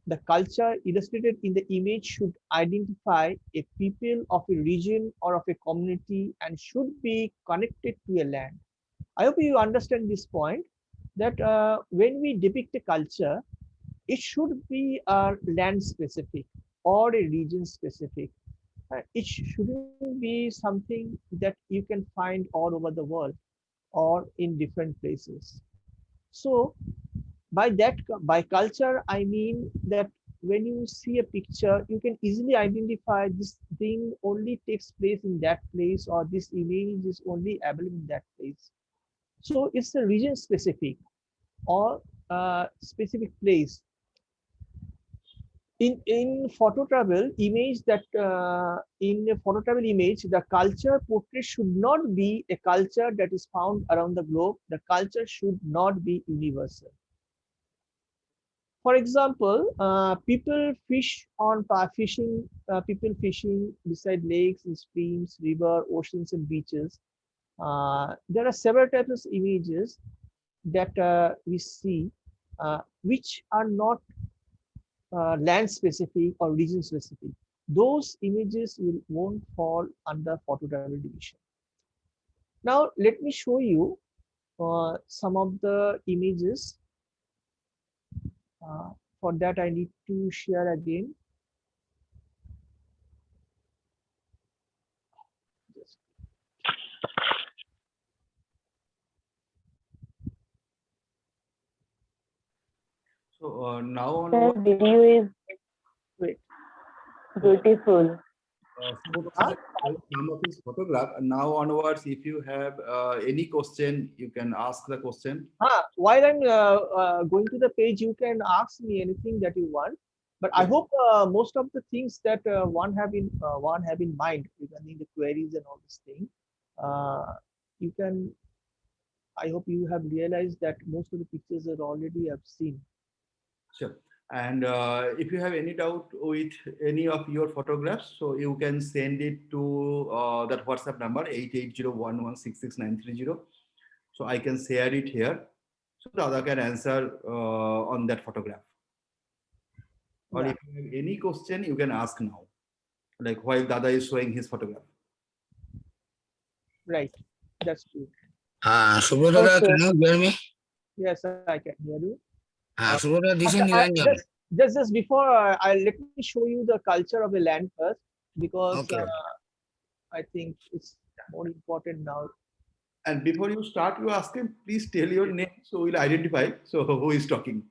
The culture illustrated in the image should identify a people of a region or of a community and should be connected to a land. I hope you understand this point, that when we depict a culture, it should be land specific or a region specific. It shouldn't be something that you can find all over the world or in different places. So by culture, I mean that when you see a picture, you can easily identify this thing only takes place in that place, or this image is only available in that place. So it's a region specific or specific place. In photo travel image, that in a photo travel image, the culture portrait should not be a culture that is found around the globe. The culture should not be universal. For example, people fish on fishing. People fishing beside lakes and streams, river, oceans, and beaches. There are several types of images that we see, which are not land specific or region specific. Those images won't fall under photo travel division. Now, let me show you some of the images. For that, I need to share again. So now on The video is Wait. beautiful. some of his photograph. And now onwards, if you have any question, you can ask the question. While I'm going to the page, you can ask me anything that you want. But I hope most of the things that one have in mind regarding the queries and all this thing, you can. I hope you have realized that most of the pictures are already have seen. Sure. And if you have any doubt with any of your photographs, so you can send it to that WhatsApp number 8801166930. So I can share it here. So Dada can answer on that photograph. Or if you have any question, you can ask now. Like while Dada is showing his photograph. Right. That's true. Subrata, can you hear me? Yes, I can hear you. Subrata, this is Okay, Niranjan. just before let me show you the culture of the land first, because Okay. I think it's more important now. And before you start, you ask him, please tell your name so we'll identify. So who is talking?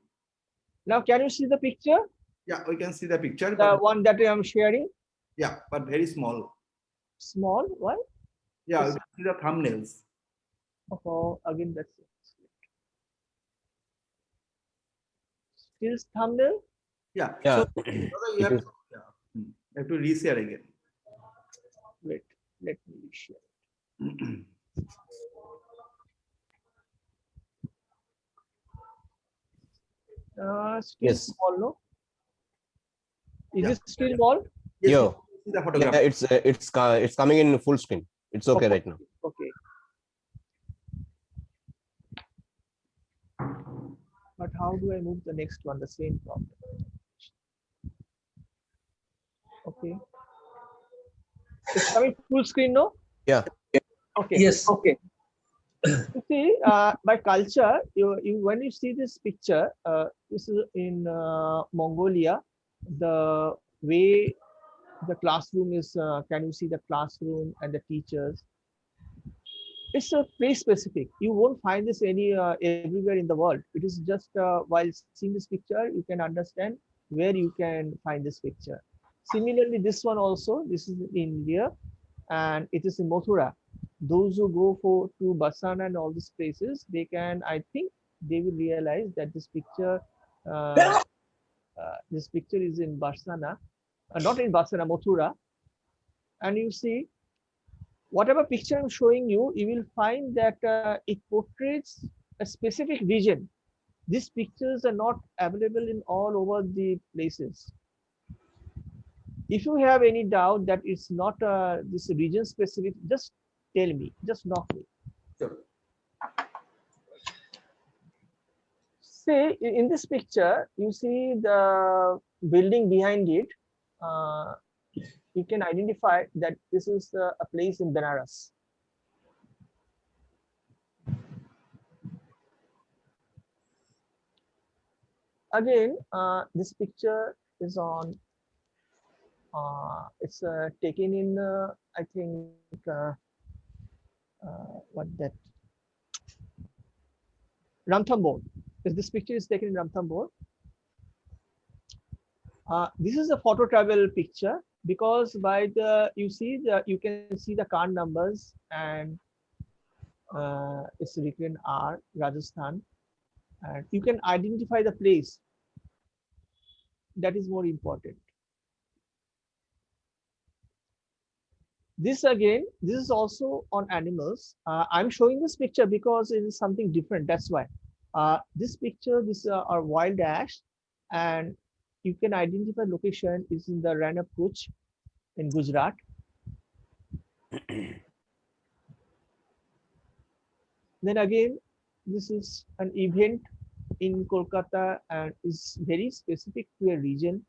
Now, can you see the picture? Yeah, we can see the picture. The but, one that I am sharing? yeah, but very small. Small? What? Yeah, you can see the thumbnails. Oh, again, that's it. Still thumbnail? Yeah. Yeah. So you have to reshare again. Wait, let me share. Still Yes. small, no? Is Yeah. it still small? Yes, Yo. the photograph. Yeah, it's coming in full screen. It's okay right now. Okay. But how do I move the next one? The same problem. Okay. It's coming full screen, no? Yeah. Okay. Yes. Okay. You see, by culture, you when you see this picture, this is in Mongolia. The way the classroom is, can you see the classroom and the teachers? It's a place specific. You won't find this everywhere in the world. It is just while seeing this picture, you can understand where you can find this picture. Similarly, this one also, this is in India, and it is in Mathura. Those who go to Barsana and all these places, they can, I think, they will realize that uh, this picture is in Barsana, not in Barsana, Mathura. And you see, whatever picture I'm showing you, you will find that it portrays a specific region. These pictures are not available in all over the places. If you have any doubt that it's not this region specific, just tell me, just knock me. Sure. Say in this picture, you see the building behind it. You can identify that this is a place in Benares. Again, this picture is on. It's taken in, I think, what that Ranthambore. This picture is taken in Ranthambore. This is a photo travel picture because by the you can see the car numbers and it's written R Rajasthan, and you can identify the place. That is more important. This again, this is also on animals. I'm showing this picture because it is something different. That's why this picture, this are wild ash, and you can identify location is in the Rana Kuch in Gujarat. Then again, this is an event in Kolkata and is very specific to a region.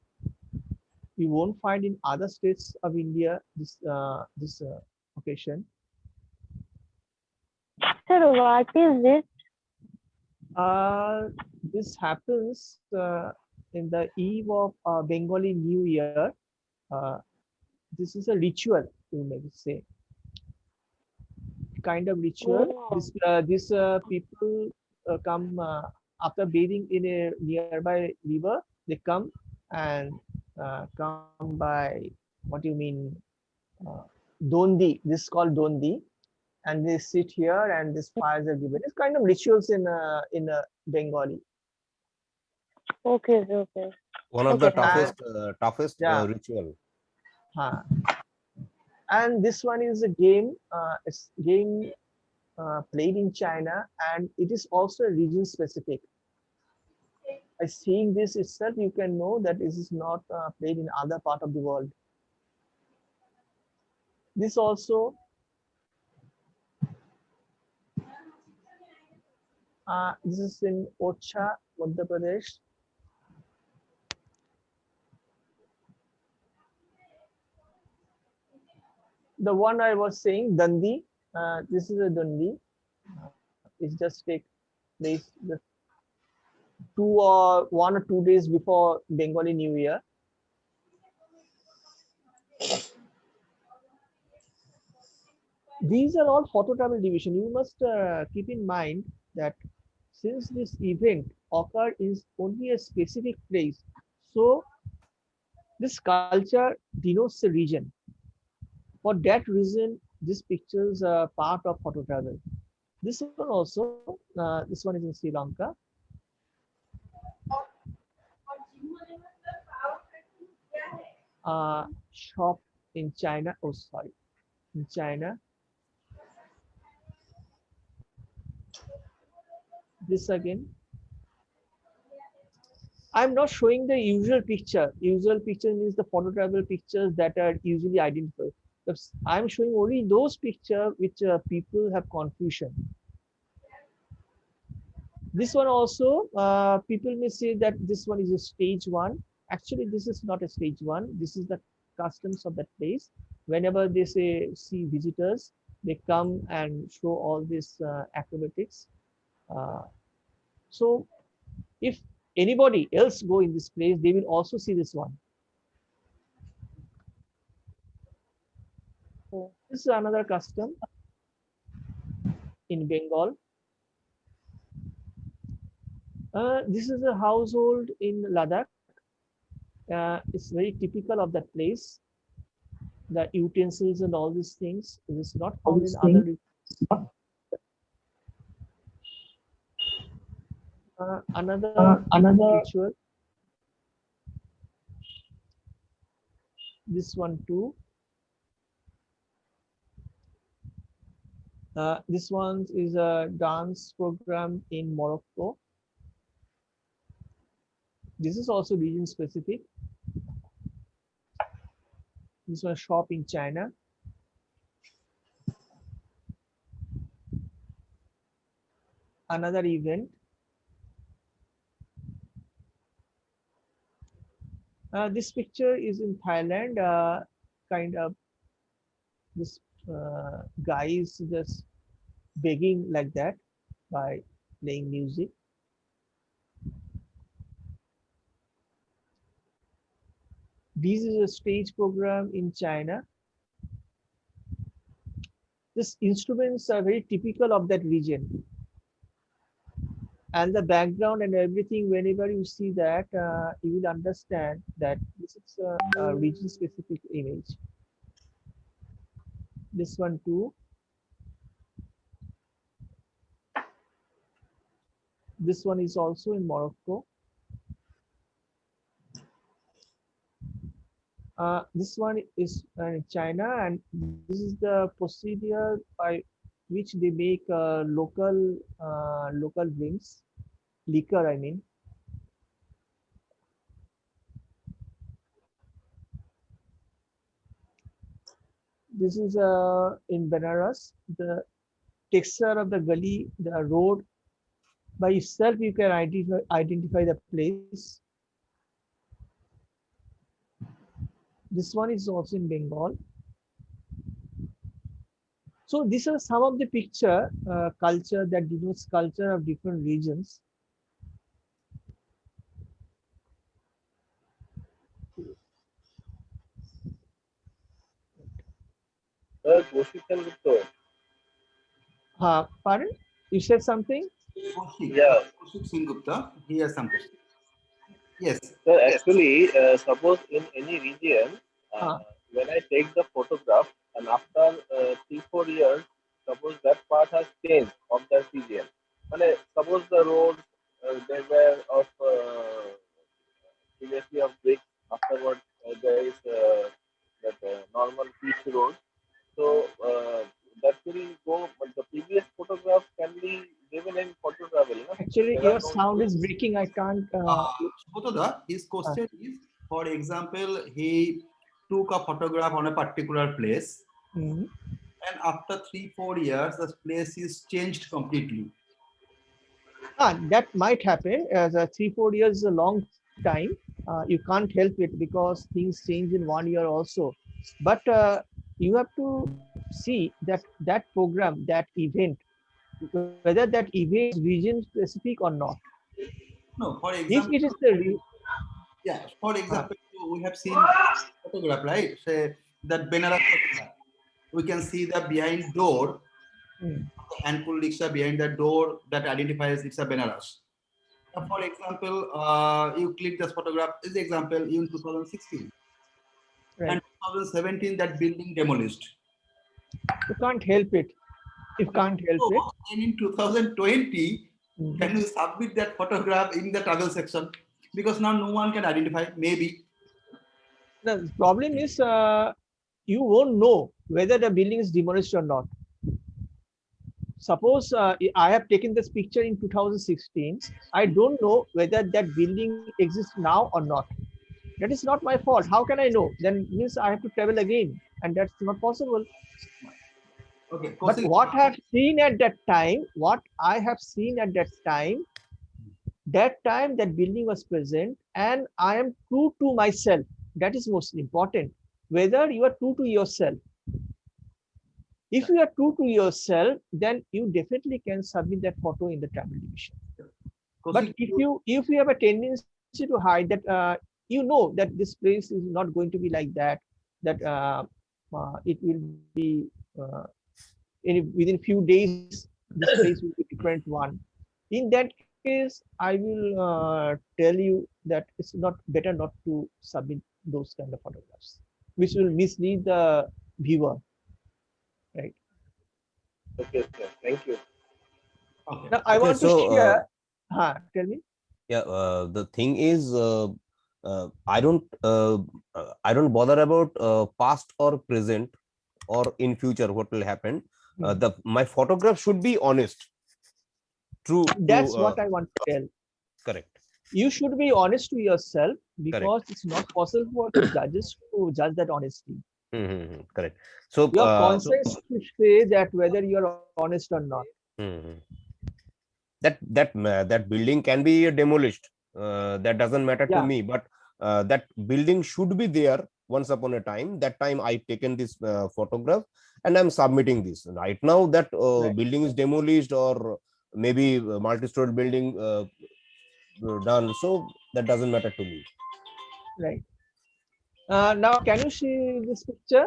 You won't find in other states of India this occasion. Sir, what is this? This happens in the eve of Bengali New Year. This is a ritual, you may say, kind of ritual. Oh. These people come after bathing in a nearby river. They come and come by, what do you mean, Dondi. This is called Dondi, and they sit here and these fires are given. It's kind of rituals in Bengali. Okay, okay. One of the Okay, toughest Yeah. ritual. And this one is a game. It's game played in China, and it is also region specific. By seeing this itself, you can know that this is not played in other part of the world. This also this is in Ocha, Madhya Pradesh. The one I was saying, Dandi. This is a Dandi. It just take place the 1 or 2 days before Bengali New Year. These are all photo travel division. You must keep in mind that since this event occurred in only a specific place, so this culture denotes a region. For that reason, these pictures are part of photo travel. This one also, this one is in Sri Lanka. Shop in China. Oh, sorry, in China. This again. I'm not showing the usual picture. Usual picture means the photo travel pictures that are usually identified. I'm showing only those pictures which people have confusion. This one also, people may say that this one is a stage 1. Actually, this is not a stage 1. This is the customs of that place. Whenever they say see visitors, they come and show all this acrobatics. So if anybody else go in this place, they will also see this one. So this is another custom in Bengal. This is a household in Ladakh. It's very typical of that place. The utensils and all these things. It is not found in other. Another ritual. This one too. This one is a dance program in Morocco. This is also region specific. This one shop in China. Another event. This picture is in Thailand. Kind of this guy is just begging like that by playing music. This is a stage program in China. These instruments are very typical of that region. And the background and everything, whenever you see that, you will understand that this is a region specific image. This one too. This one is also in Morocco. This one is in China, and this is the procedure by which they make local drinks, liquor, I mean. This is in Benares. The texture of the gully, the road, by itself you can identify the place. This one is also in Bengal. So these are some of the picture culture that denotes culture of different regions. Pardon? You said something? Yeah. Kaushik Singh Gupta, he has some question. Yes. So actually, suppose in any region, when I take the photograph and after 3-4 years, suppose that part has changed of that region. Suppose the roads they were of previously of brick. Afterward, there is that normal pitch road. So that will go. But the previous photograph can be given in photo travel. No? Actually, your sound is breaking. I can't. His question is, for example, he took a photograph on a particular place, and after 3-4 years, the place is changed completely. That might happen. As 3-4 years is a long time. You can't help it because things change in 1 year also. But you have to see that program, that event, whether that event is region specific or not. No, for example, if it is the for example, we have seen photograph, right? Say that Benares photograph. We can see the behind door, hand pull rickshaw behind the door that identifies it's a Benares. Now, for example, you click this photograph. This is example in 2016. Right. And 2017 that building demolished. You can't help it. You can't help it. And in 2020, can you submit that photograph in the travel section? Because now no one can identify, maybe. The problem is you won't know whether the building is demolished or not. suppose I have taken this picture in 2016. I don't know whether that building exists now or not. That is not my fault. How can I know? Then means I have to travel again, and that's not possible. Okay. But what I have seen at that time, that time that building was present, and I am true to myself. That is most important. Whether you are true to yourself. If you are true to yourself, then you definitely can submit that photo in the travel division. But if you have a tendency to hide that, you know that this place is not going to be like that, that it will be within few days, this place will be different one. In that case, I will tell you that it's not better not to submit those kind of photographs, which will mislead the viewer, right? Okay, sir. Thank you. Okay. Now I want to share. Tell me. Yeah, the thing is, I don't bother about past or present or in future what will happen. My photograph should be honest. True. That's what I want to tell. Correct. You should be honest to yourself, because it's not possible for the judges to judge that honesty. Correct. So your conscience should say that whether you are honest or not. That building can be demolished. That doesn't matter to me, but that building should be there once upon a time. That time I taken this photograph and I'm submitting this. Right now that building is demolished, or maybe multi-story building done, so that doesn't matter to me. Right. Now can you see this picture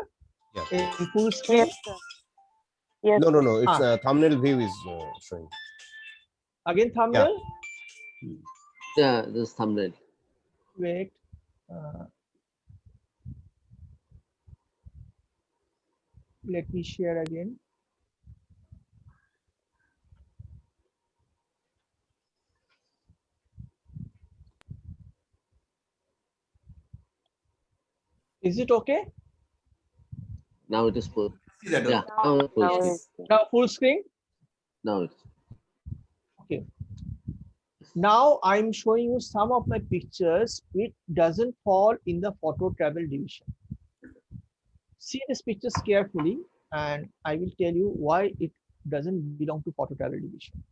in full screen? Yes, sir. Yes. No, it's thumbnail view is showing. Again thumbnail? Yeah, this thumbnail. Wait. Let me share again. Is it okay? Now it is full. Yeah, now full screen? Now it's okay. Now I'm showing you some of my pictures. It doesn't fall in the photo travel division. See these pictures carefully, and I will tell you why it doesn't belong to photo travel division.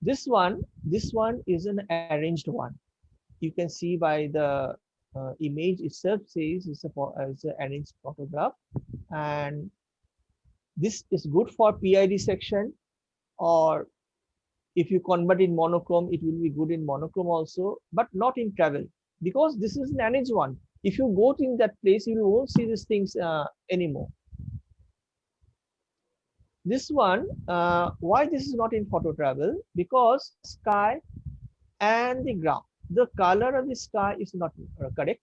This one is an arranged one. You can see by the image itself says it's an arranged photograph, and this is good for PID section, or if you convert in monochrome, it will be good in monochrome also, but not in travel, because this is an arranged one. If you go in that place, you won't see these things anymore. This one, why this is not in photo travel? Because sky and the ground, the color of the sky is not correct.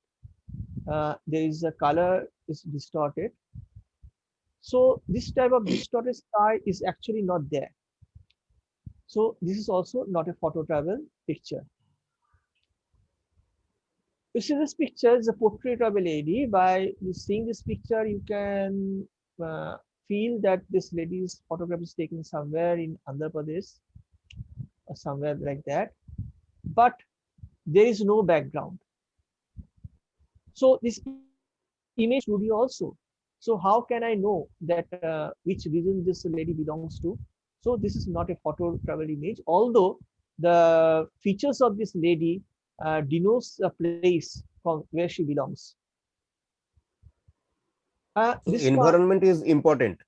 There is a color is distorted. So this type of distorted sky is actually not there. So this is also not a photo travel picture. You see this picture is a portrait of a lady. By seeing this picture, you can feel that this lady's photograph is taken somewhere in Andhra Pradesh or somewhere like that, but there is no background. So this image studio also. So how can I know that which region this lady belongs to? So this is not a photo travel image, although the features of this lady denotes a place from where she belongs. This environment is important.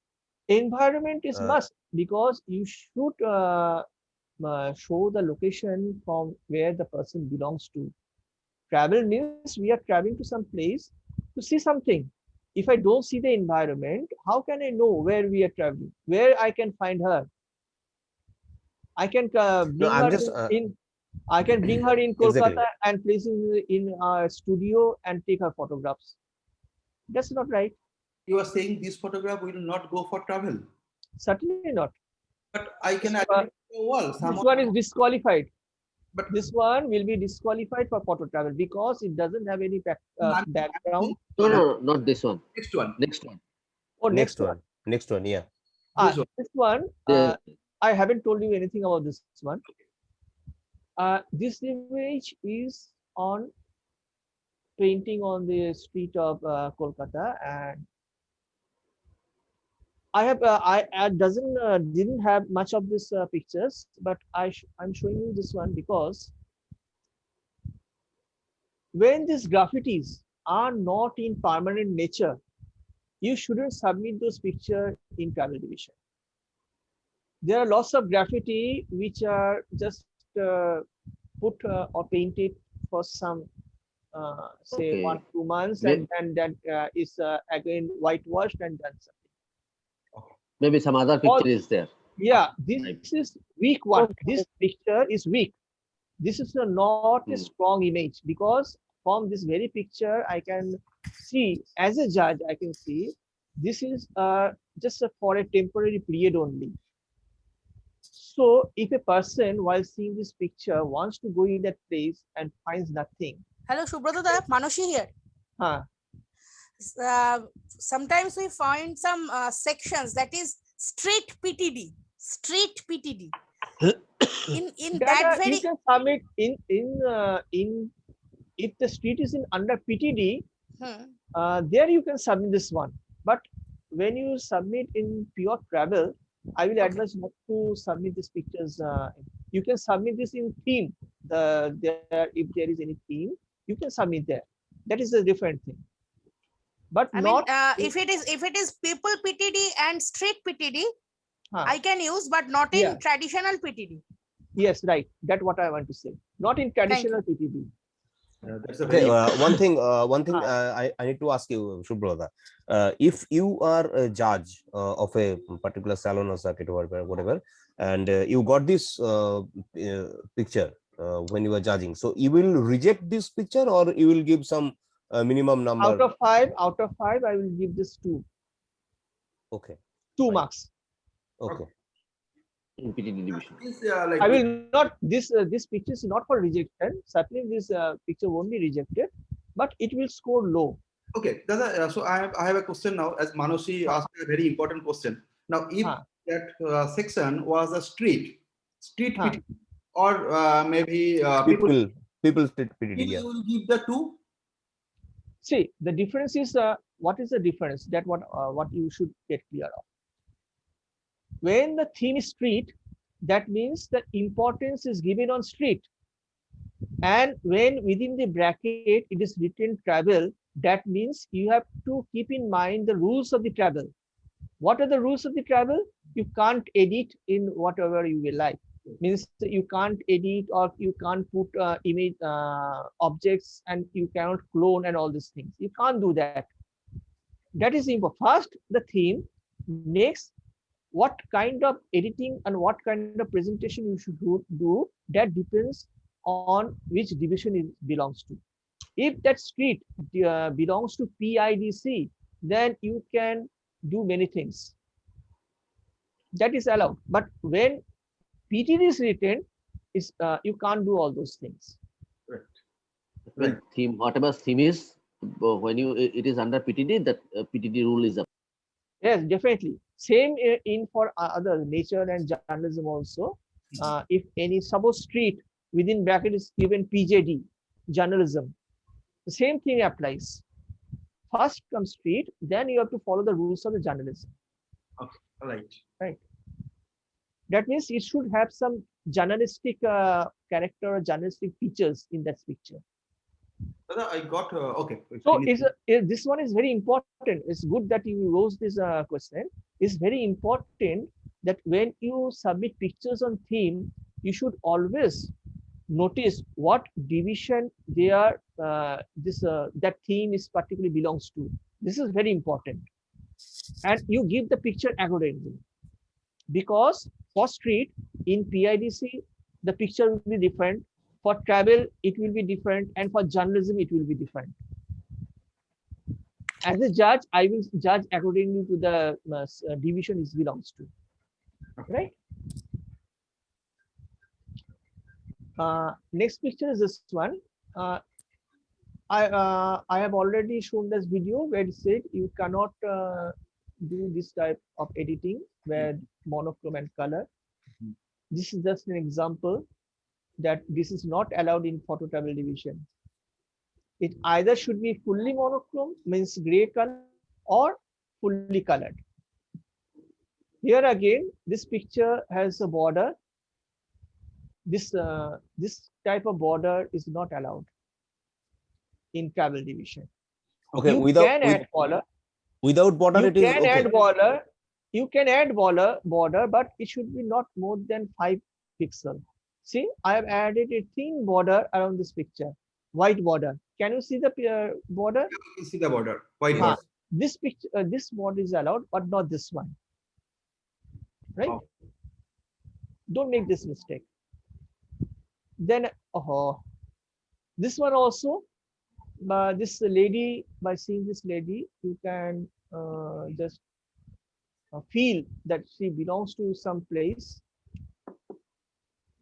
Environment is must, because you should show the location from where the person belongs to. Travel means we are traveling to some place to see something. If I don't see the environment, how can I know where we are traveling, where I can find her? I can bring her in. I can bring her in Kolkata and place in our studio and take her photographs. That's not right. You are saying this photograph will not go for travel? Certainly not. But I can add it to the wall. This one is disqualified. But this one will be disqualified for photo travel because it doesn't have any background. No, not this one. Next one. Next one. Oh, next one. Next one, yeah. This one, I haven't told you anything about this one. This image is on painting on the street of Kolkata, and I have I didn't have much of this pictures, but I'm showing you this one because when these graffitis are not in permanent nature, you shouldn't submit those pictures in travel division. There are lots of graffiti which are just put or painted for some say Okay. 1-2 months, May- and that is again whitewashed and done something. Maybe some other picture is there. Yeah, this is weak one. This picture is weak. This is not a strong image, because from this very picture I can see, as a judge I can see this is just for a temporary period only. So if a person while seeing this picture wants to go in that place and finds nothing. Hello, Subrata da, Manoshi here. Sometimes we find some sections that is street PTD. Street PTD. In that very, you can submit in if the street is in under PTD, there you can submit this one. But when you submit in pure travel, I will advise not to submit these pictures. You can submit this in theme. If there is any theme, you can submit there. That is a different thing. But I not mean, if it is people PTD and street PTD, I can use, but not in traditional PTD. Yes, right. That's what I want to say. Not in traditional PTD. That's a Okay, very one thing I need to ask you, Subrata. If you are a judge of a particular salon or circuit or whatever, and you got this picture when you were judging, so you will reject this picture, or you will give some minimum number? Out of five, I will give this 2. Okay. 2 marks. Okay. In PTD division. Like I will not, this picture is not for rejection. Certainly this picture won't be rejected, but it will score low. Okay, so I have a question now, as Manoshi asked a very important question. Now, if that section was a street PTD, or maybe people street PTD, you will give the 2. See, the difference is what is the difference? That what you should get clear of. When the theme is street, that means the importance is given on street. And when within the bracket it is written travel, that means you have to keep in mind the rules of the travel. What are the rules of the travel? You can't edit in whatever you will like. Means you can't edit, or you can't put image objects, and you cannot clone and all these things. You can't do that. That is important. First, the theme. Next, what kind of editing and what kind of presentation you should do, that depends on which division it belongs to. If that street belongs to PIDC, then you can do many things. That is allowed. But when PTD is written, you can't do all those things. Right. Theme, whatever theme is, when it is under PTD, that PTD rule is up. Yes, definitely. Same in for other nature and journalism also. If any suppose street within bracket is given PJD, journalism, the same thing applies. First comes street, then you have to follow the rules of the journalism. Okay, all right. Right. That means it should have some journalistic character or journalistic features in that picture. I got okay. So this one is very important. It's good that you rose this question. It's very important that when you submit pictures on theme, you should always notice what division they are. That theme is particularly belongs to. This is very important, and you give the picture accurately, because for street in PIDC the picture will be different. For travel, it will be different, and for journalism, it will be different. As a judge, I will judge according to the division it belongs to. Right? Next picture is this one. I have already shown this video where it said you cannot do this type of editing where monochrome and color. This is just an example that this is not allowed in photo travel division. It either should be fully monochrome, means gray color, or fully colored. Here again, this picture has a border. This type of border is not allowed in travel division. Okay, You without can add border. without border, You it is can okay. add border. You can add border, but it should be not more than 5 pixels. See, I have added a thin border around this picture, white border. Can you see the border? You can see the border, white Yes. border. This picture, this border is allowed, but not this one. Right? Oh. Don't make this mistake. Then, this one also. This lady, by seeing this lady, you can just feel that she belongs to some place.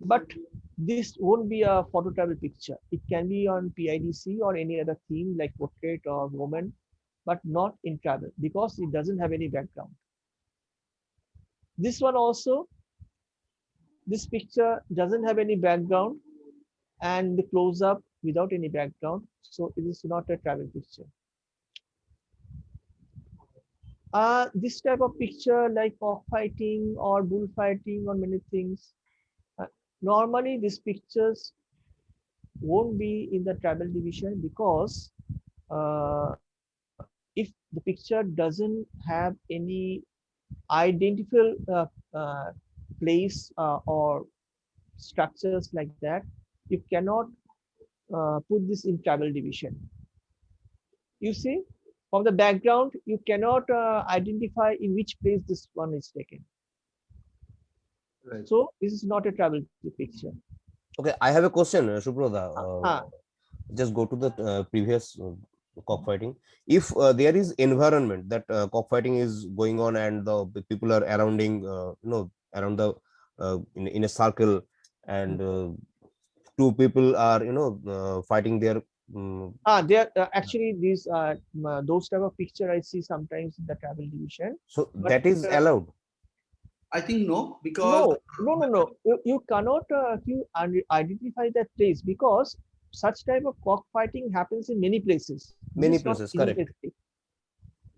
But this won't be a photo travel picture. It can be on PIDC or any other theme like portrait or woman, but not in travel because it doesn't have any background. This one also, this picture doesn't have any background and the close up without any background. So it is not a travel picture. This type of picture like cockfighting or bullfighting or many things. Normally these pictures won't be in the travel division because if the picture doesn't have any identifiable place or structures like that, you cannot put this in travel division. You see, from the background, you cannot identify in which place this one is taken. Right. So this is not a travel picture. Okay, I have a question, Subrata. Just go to the previous cockfighting. If there is environment that cockfighting is going on and the people are surrounding, around the in a circle, and two people are fighting their. There actually these those type of picture I see sometimes in the travel division. So that is allowed. I think no, because no. You cannot identify that place because such type of cockfighting happens in many places. Many places, correct.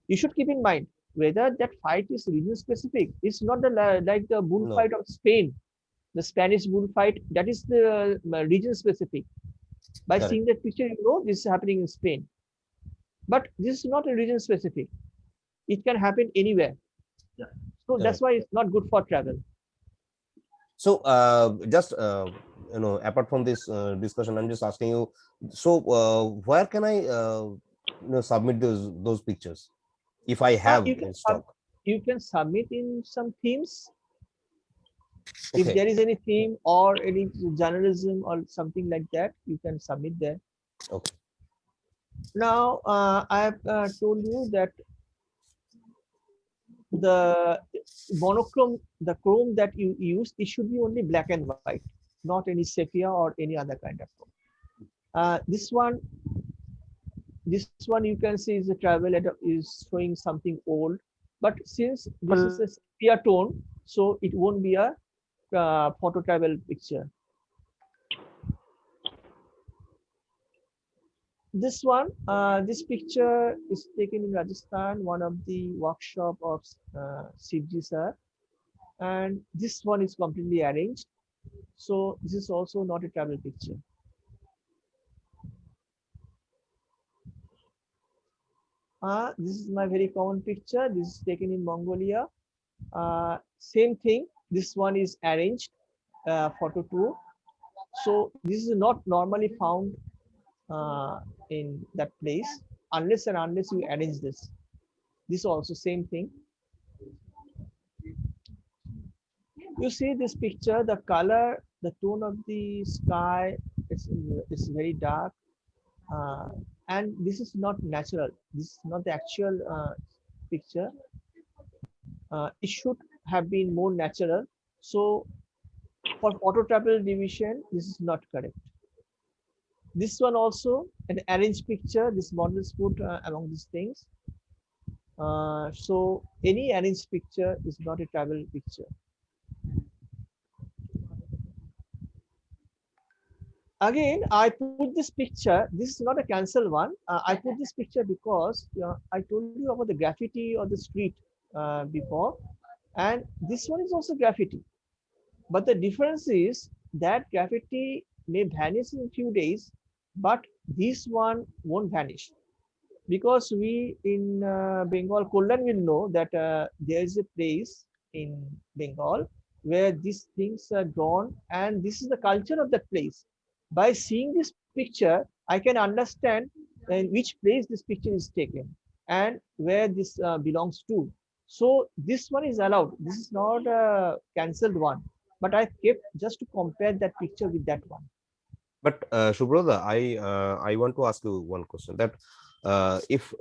You should keep in mind whether that fight is region specific. It's not the like the bullfight of Spain, the Spanish bullfight. That is the region specific. By seeing that picture, you know this is happening in Spain. But this is not a region specific. It can happen anywhere. Yeah. So that's why it's not good for travel. So just apart from this discussion, I'm just asking you. So where can I submit those pictures if I have in stock? You can submit in some themes. Okay. If there is any theme or any journalism or something like that, you can submit there. Okay. Now I have told you that the monochrome, the chrome that you use, it should be only black and white, not any sepia or any other kind of chrome. This one you can see is a travel is showing something old, but since this is a sepia tone, so it won't be a photo travel picture. This one, this picture is taken in Rajasthan, one of the workshop of Sivji sir, and this one is completely arranged. So this is also not a travel picture. This is my very common picture. This is taken in Mongolia. Same thing. This one is arranged, photo 2. So this is not normally found in that place unless and unless you arrange this. This also same thing. You see this picture, the color, the tone of the sky, it's very dark, and this is not natural. This is not the actual picture. It should have been more natural. So for photo travel division, this is not correct. This one also an arranged picture. This model is put among these things. So any arranged picture is not a travel picture. Again, I put this picture. This is not a cancel one. I put this picture because I told you about the graffiti on the street before, and this one is also graffiti. But the difference is that graffiti may vanish in a few days, but this one won't vanish because we in Bengal, Kollan will know that there is a place in Bengal where these things are drawn, and this is the culture of that place. By seeing this picture, I can understand in which place this picture is taken and where this belongs to. So this one is allowed. This is not a cancelled one, but I kept just to compare that picture with that one. But Subrata, I want to ask you one question. That if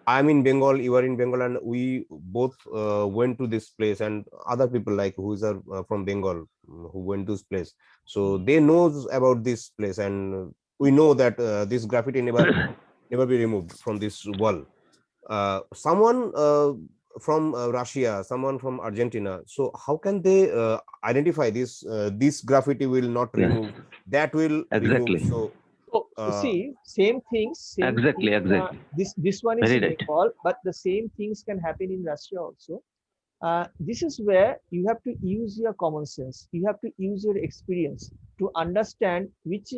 I'm in Bengal, you are in Bengal, and we both went to this place, and other people like who is from Bengal who went to this place, so they knows about this place, and we know that this graffiti never be removed from this wall. Someone from Russia, someone from Argentina. So how can they identify this? This graffiti will not remove. That will remove. So So see, same things, same Exactly, thing, exactly. this one is Very in right. Bengal, but the same things can happen in Russia also. This is where you have to use your common sense. You have to use your experience to understand which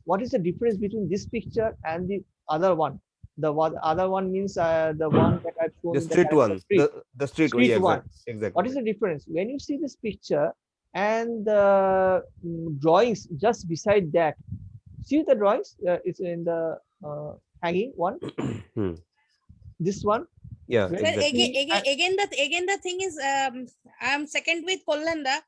what is the difference between this picture and the other one. Other one means the one that I've shown the in the street character one, street. the street. Oh, Street yeah, one. exactly. What is the difference when you see this picture and the drawings just beside that? See the drawings. It's in the hanging one. This one. Yeah, Sir, exactly. again the thing is, I'm second with Kollanda.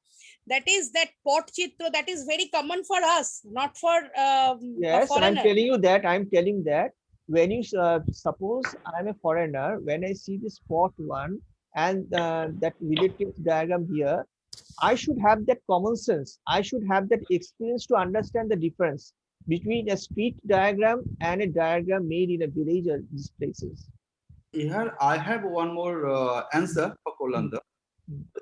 That is that pot chitro that is very common for us, not for a Yes, I'm foreigner. telling you that. I'm telling that when you suppose I'm a foreigner, when I see this pot one and that relative diagram here, I should have that common sense. I should have that experience to understand the difference between a street diagram and a diagram made in a village or these places. Here, I have one more answer for Kolanda.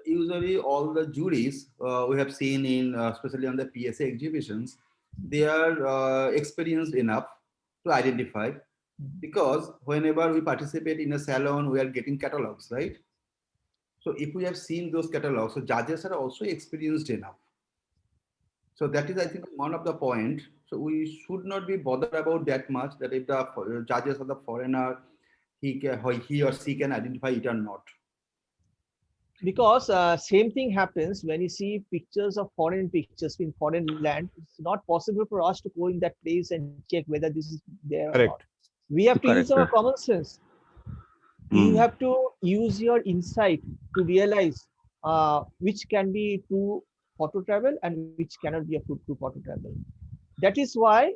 Usually, all the juries we have seen in, especially on the PSA exhibitions, they are experienced enough to identify, because whenever we participate in a salon, we are getting catalogs, right? So if we have seen those catalogs, so judges are also experienced enough. So that is, I think, one of the point. So we should not be bothered about that much, that if the judges are the foreigner, he or she can identify it or not. Because same thing happens when you see pictures of foreign pictures in foreign land. It's not possible for us to go in that place and check whether this is there or not. We have to use our common sense. You have to use your insight to realize which can be true photo travel and which cannot be a true photo travel. That is why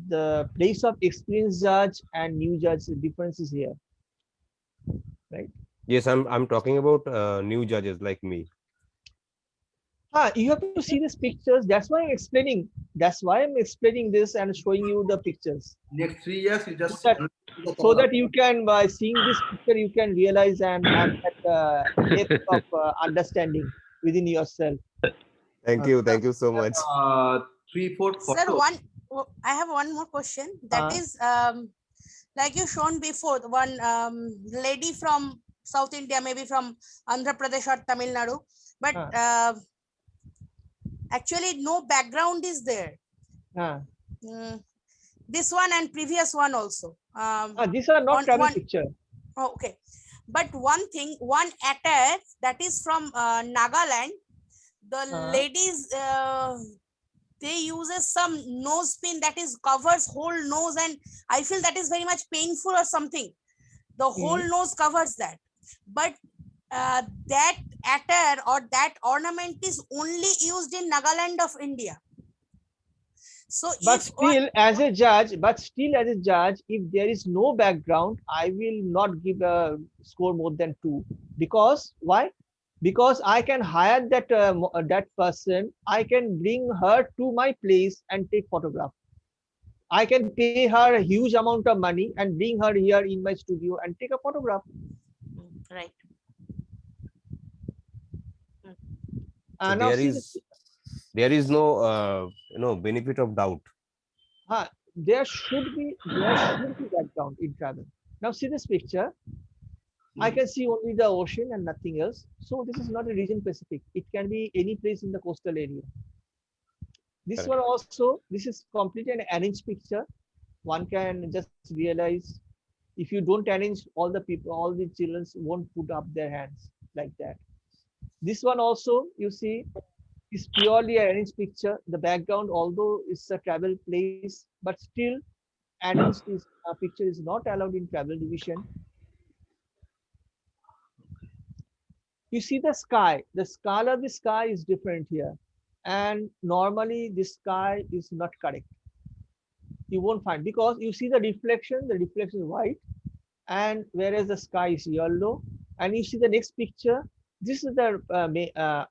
the place of experienced judge and new judge, the difference is here, right? Yes, I'm talking about new judges like me. You have to see these pictures. That's why I'm explaining. That's why I'm explaining this and showing you the pictures. Next 3 years, you just so that you can, by seeing this picture, you can realize and have that depth of understanding within yourself. Thank you so much. 3-4 Sir, I have one more question. That is, like you shown before, one lady from South India, maybe from Andhra Pradesh or Tamil Nadu, but actually no background is there. This one and previous one also. These are not travel picture. Oh, okay. But one thing, one attire that is from Nagaland, the ladies, they uses some nose pin that is covers whole nose, and I feel that is very much painful or something. The whole nose covers that. But that attire or that ornament is only used in Nagaland of India. So but still as a judge, if there is no background, I will not give a score more than 2. Because why? Because I can hire that that person, I can bring her to my place and take photograph. I can pay her a huge amount of money and bring her here in my studio and take a photograph. Right. So there is There is no benefit of doubt. There should be background in travel. Now see this picture. I can see only the ocean and nothing else. So this is not a region specific. It can be any place in the coastal area. This Correct. one also, this is completely an arranged picture. One can just realize if you don't arrange, all the people, all the children won't put up their hands like that. This one also, you see, is purely an arranged picture. The background, although it's a travel place, but still arranged is picture is not allowed in travel division. You see the sky. The color of the sky is different here, and normally the sky is not correct. You won't find, because you see the reflection is white, and whereas the sky is yellow. And you see the next picture, this is the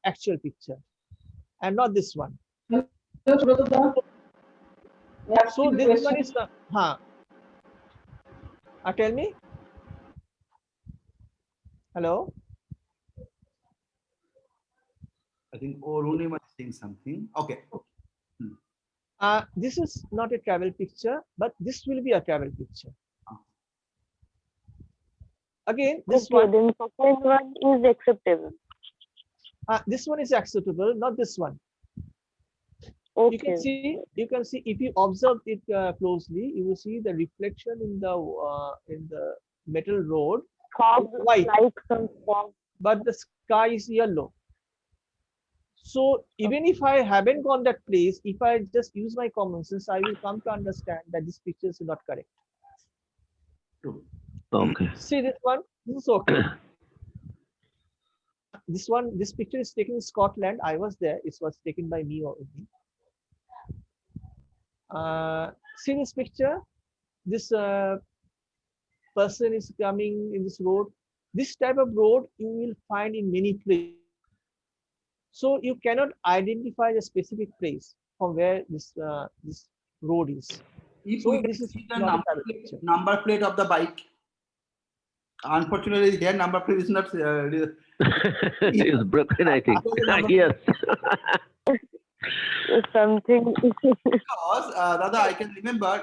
actual picture and not this one. So this one is tell me. Hello. I think Oruni was saying something. Okay. This is not a travel picture, but this will be a travel picture. Again, this one. Then second one is acceptable. This one is acceptable, not this one. Okay. You can see if you observe it closely, you will see the reflection in the metal road. White, like some fog. But the sky is yellow. So even if I haven't gone that place, if I just use my common sense, I will come to understand that this picture is not correct. Okay. See this one. This is okay. This one, this picture is taken in Scotland. I was there. It was taken by me or me. See this picture. This person is coming in this road. This type of road you will find in many places. So you cannot identify the specific place from where this road is. If so we can this is see the not number plate of the bike. Unfortunately, their number plate is not. It's broken, I think. Yes. Something. Because Dada, I can remember.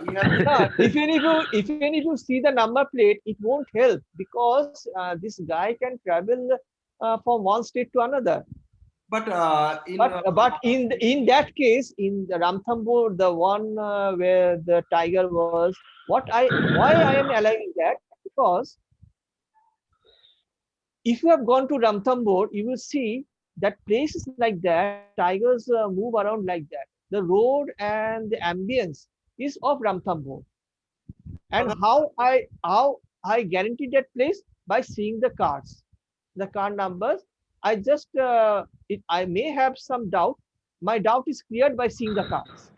Even if you see the number plate, it won't help, because this guy can travel from one state to another. But in that case, in the Ranthambore, the one where the tiger was, why I am allowing that, because if you have gone to Ranthambore, you will see that places like that, tigers move around like that. The road and the ambience is of Ranthambore. And how I guarantee that place? By seeing the cars, the car numbers. I just I may have some doubt. My doubt is cleared by seeing the cars.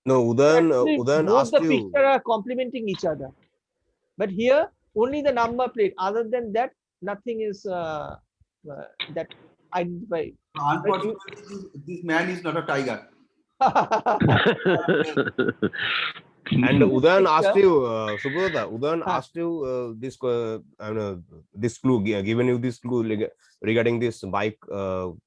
No, Udan both asked the you. picture are complementing each other. But here only the number plate. Other than that, nothing is that identified. Unfortunately, this man is not a tiger. And Udan asked you, Subrata, Udan asked you this clue, given you this clue regarding this bike,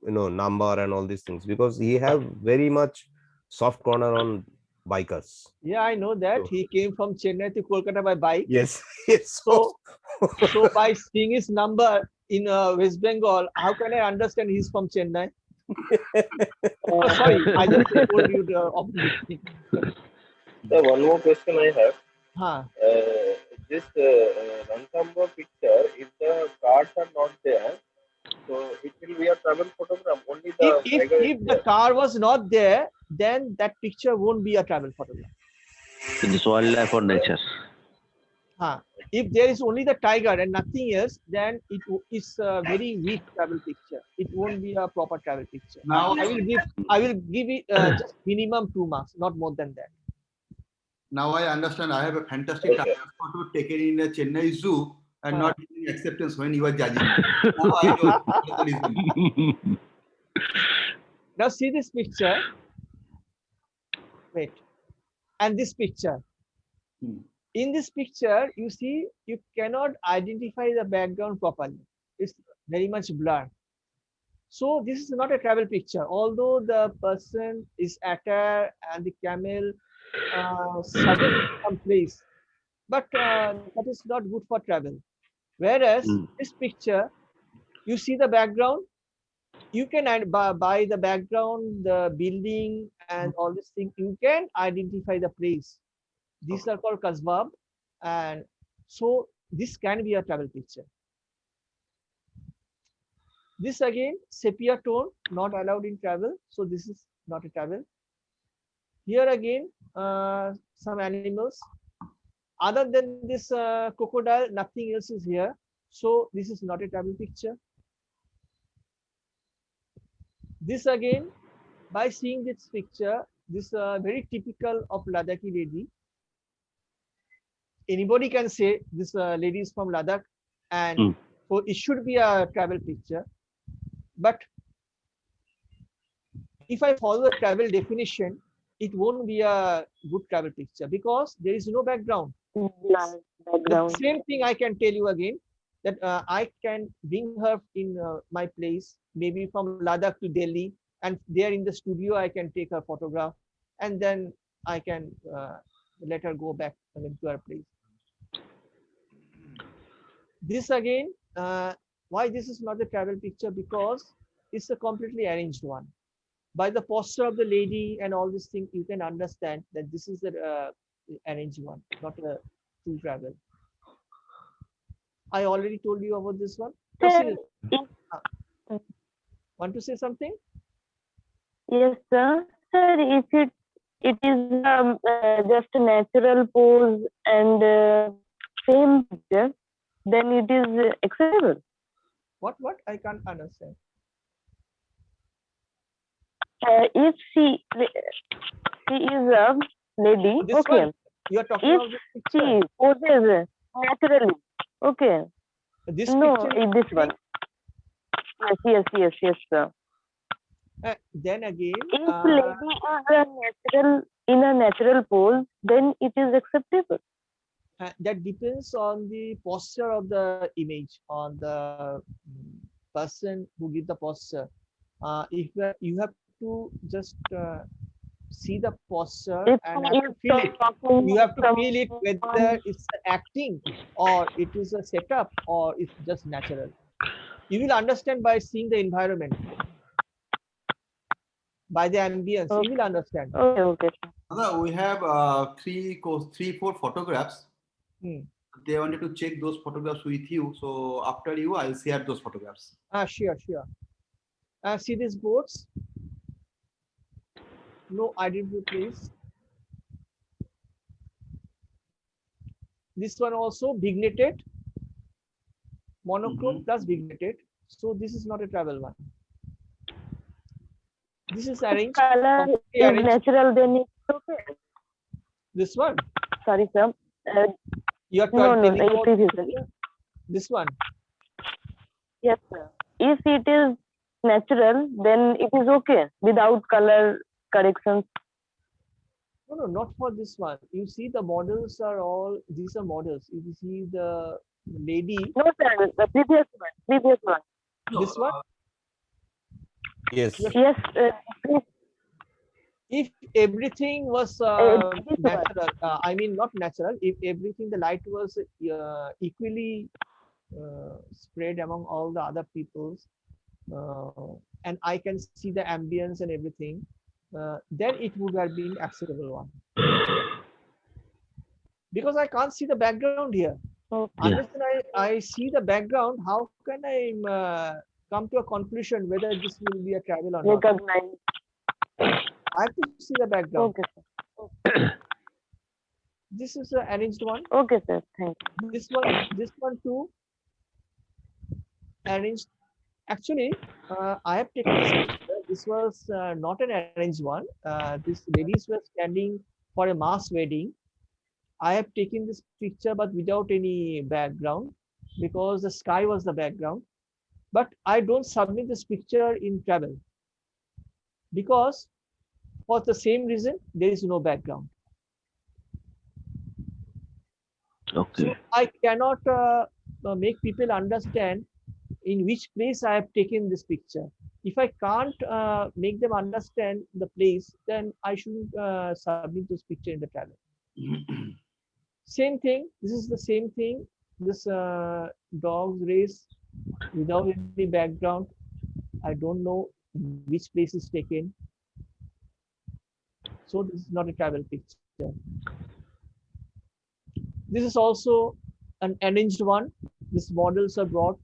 number and all these things, because he have very much soft corner on bikers. Yeah, I know that. So, he came from Chennai to Kolkata by bike. Yes. So by seeing his number in West Bengal, how can I understand he's from Chennai? Sorry, I just told you the opposite thing. So one more question I have. This Ranthambore picture, if the cars are not there, so it will be a travel photograph. Only the if the car was not there, then that picture won't be a travel photograph. It is wildlife or nature. If there is only the tiger and nothing else, then it is a very weak travel picture. It won't be a proper travel picture. Now I will give it just minimum 2 marks, not more than that. Now I understand. I have a fantastic tiger photo taken in a Chennai zoo and not giving acceptance when you were judging. Now I know the reason. Now see this picture. Wait. And this picture. In this picture, you see, you cannot identify the background properly. It's very much blurred. So this is not a travel picture, although the person is attire and the camel suggests some place, but that is not good for travel. Whereas this picture, you see the background, you can by the background, the building and all these things, you can identify the place. These are called kasbab, and so this can be a travel picture. This again, sepia tone, not allowed in travel, so this is not a travel. Here again, some animals. Other than this crocodile, nothing else is here. So this is not a travel picture. This again, by seeing this picture, this very typical of Ladakhi lady. Anybody can say this lady is from Ladakh, and so it should be a travel picture. But if I follow the travel definition, it won't be a good travel picture because there is no background. The same thing I can tell you again, that I can bring her in my place, maybe from Ladakh to Delhi, and there in the studio I can take her photograph, and then I can let her go back to her place. This again, why this is not a travel picture? Because it's a completely arranged one. By the posture of the lady and all these things, you can understand that this is the arranged one, not a true travel. I already told you about this one. Want to say something? Yes, sir. Sir, if it is just a natural pose and same picture, then it is acceptable. What? I can't understand. If she is a lady, this okay. One? You are talking if about this she picture? poses naturally, okay. This no, picture this one. Yes, sir. Then again, if lady is in a natural pose, then it is acceptable. That depends on the posture of the image, on the person who gives the posture. If you have to just see the posture and have to feel it. You have to feel it whether it's acting or it is a setup or it's just natural. You will understand by seeing the environment, by the ambience. You will understand. Okay. We have three, four photographs. They wanted to check those photographs with you. So after you, I'll share those photographs. Sure. See these boats? No identity place. This one also vigneted, monochrome plus vigneted. So this is not a travel one. This is arranged. Color is natural, then it's okay. This one? Sorry, sir. You are telling about this one? Yes, sir. If it is natural, then it is okay without color corrections. No, not for this one. You see the models are all, these are models. If you see the lady. No, sir, the previous one. This one? Yes. Yes. If everything was natural, I mean not natural, if everything, the light was equally spread among all the other peoples, and I can see the ambience and everything, then it would have been acceptable one. Because I can't see the background here. Unless I see the background, how can I come to a conclusion whether this will be a travel or not? I have to see the background. Okay, sir. This is an arranged one. Okay, sir. Thank you. This one too. Arranged. Actually, I have taken this picture. This was not an arranged one. These ladies were standing for a mass wedding. I have taken this picture, but without any background, because the sky was the background. But I don't submit this picture in travel, because for the same reason, there is no background. Okay. So I cannot make people understand in which place I have taken this picture. If I can't make them understand the place, then I shouldn't submit those pictures in the travel. Same thing. This is the same thing. This dog's race without any background. I don't know which place is taken. So this is not a travel picture. This is also an arranged one. These models are brought,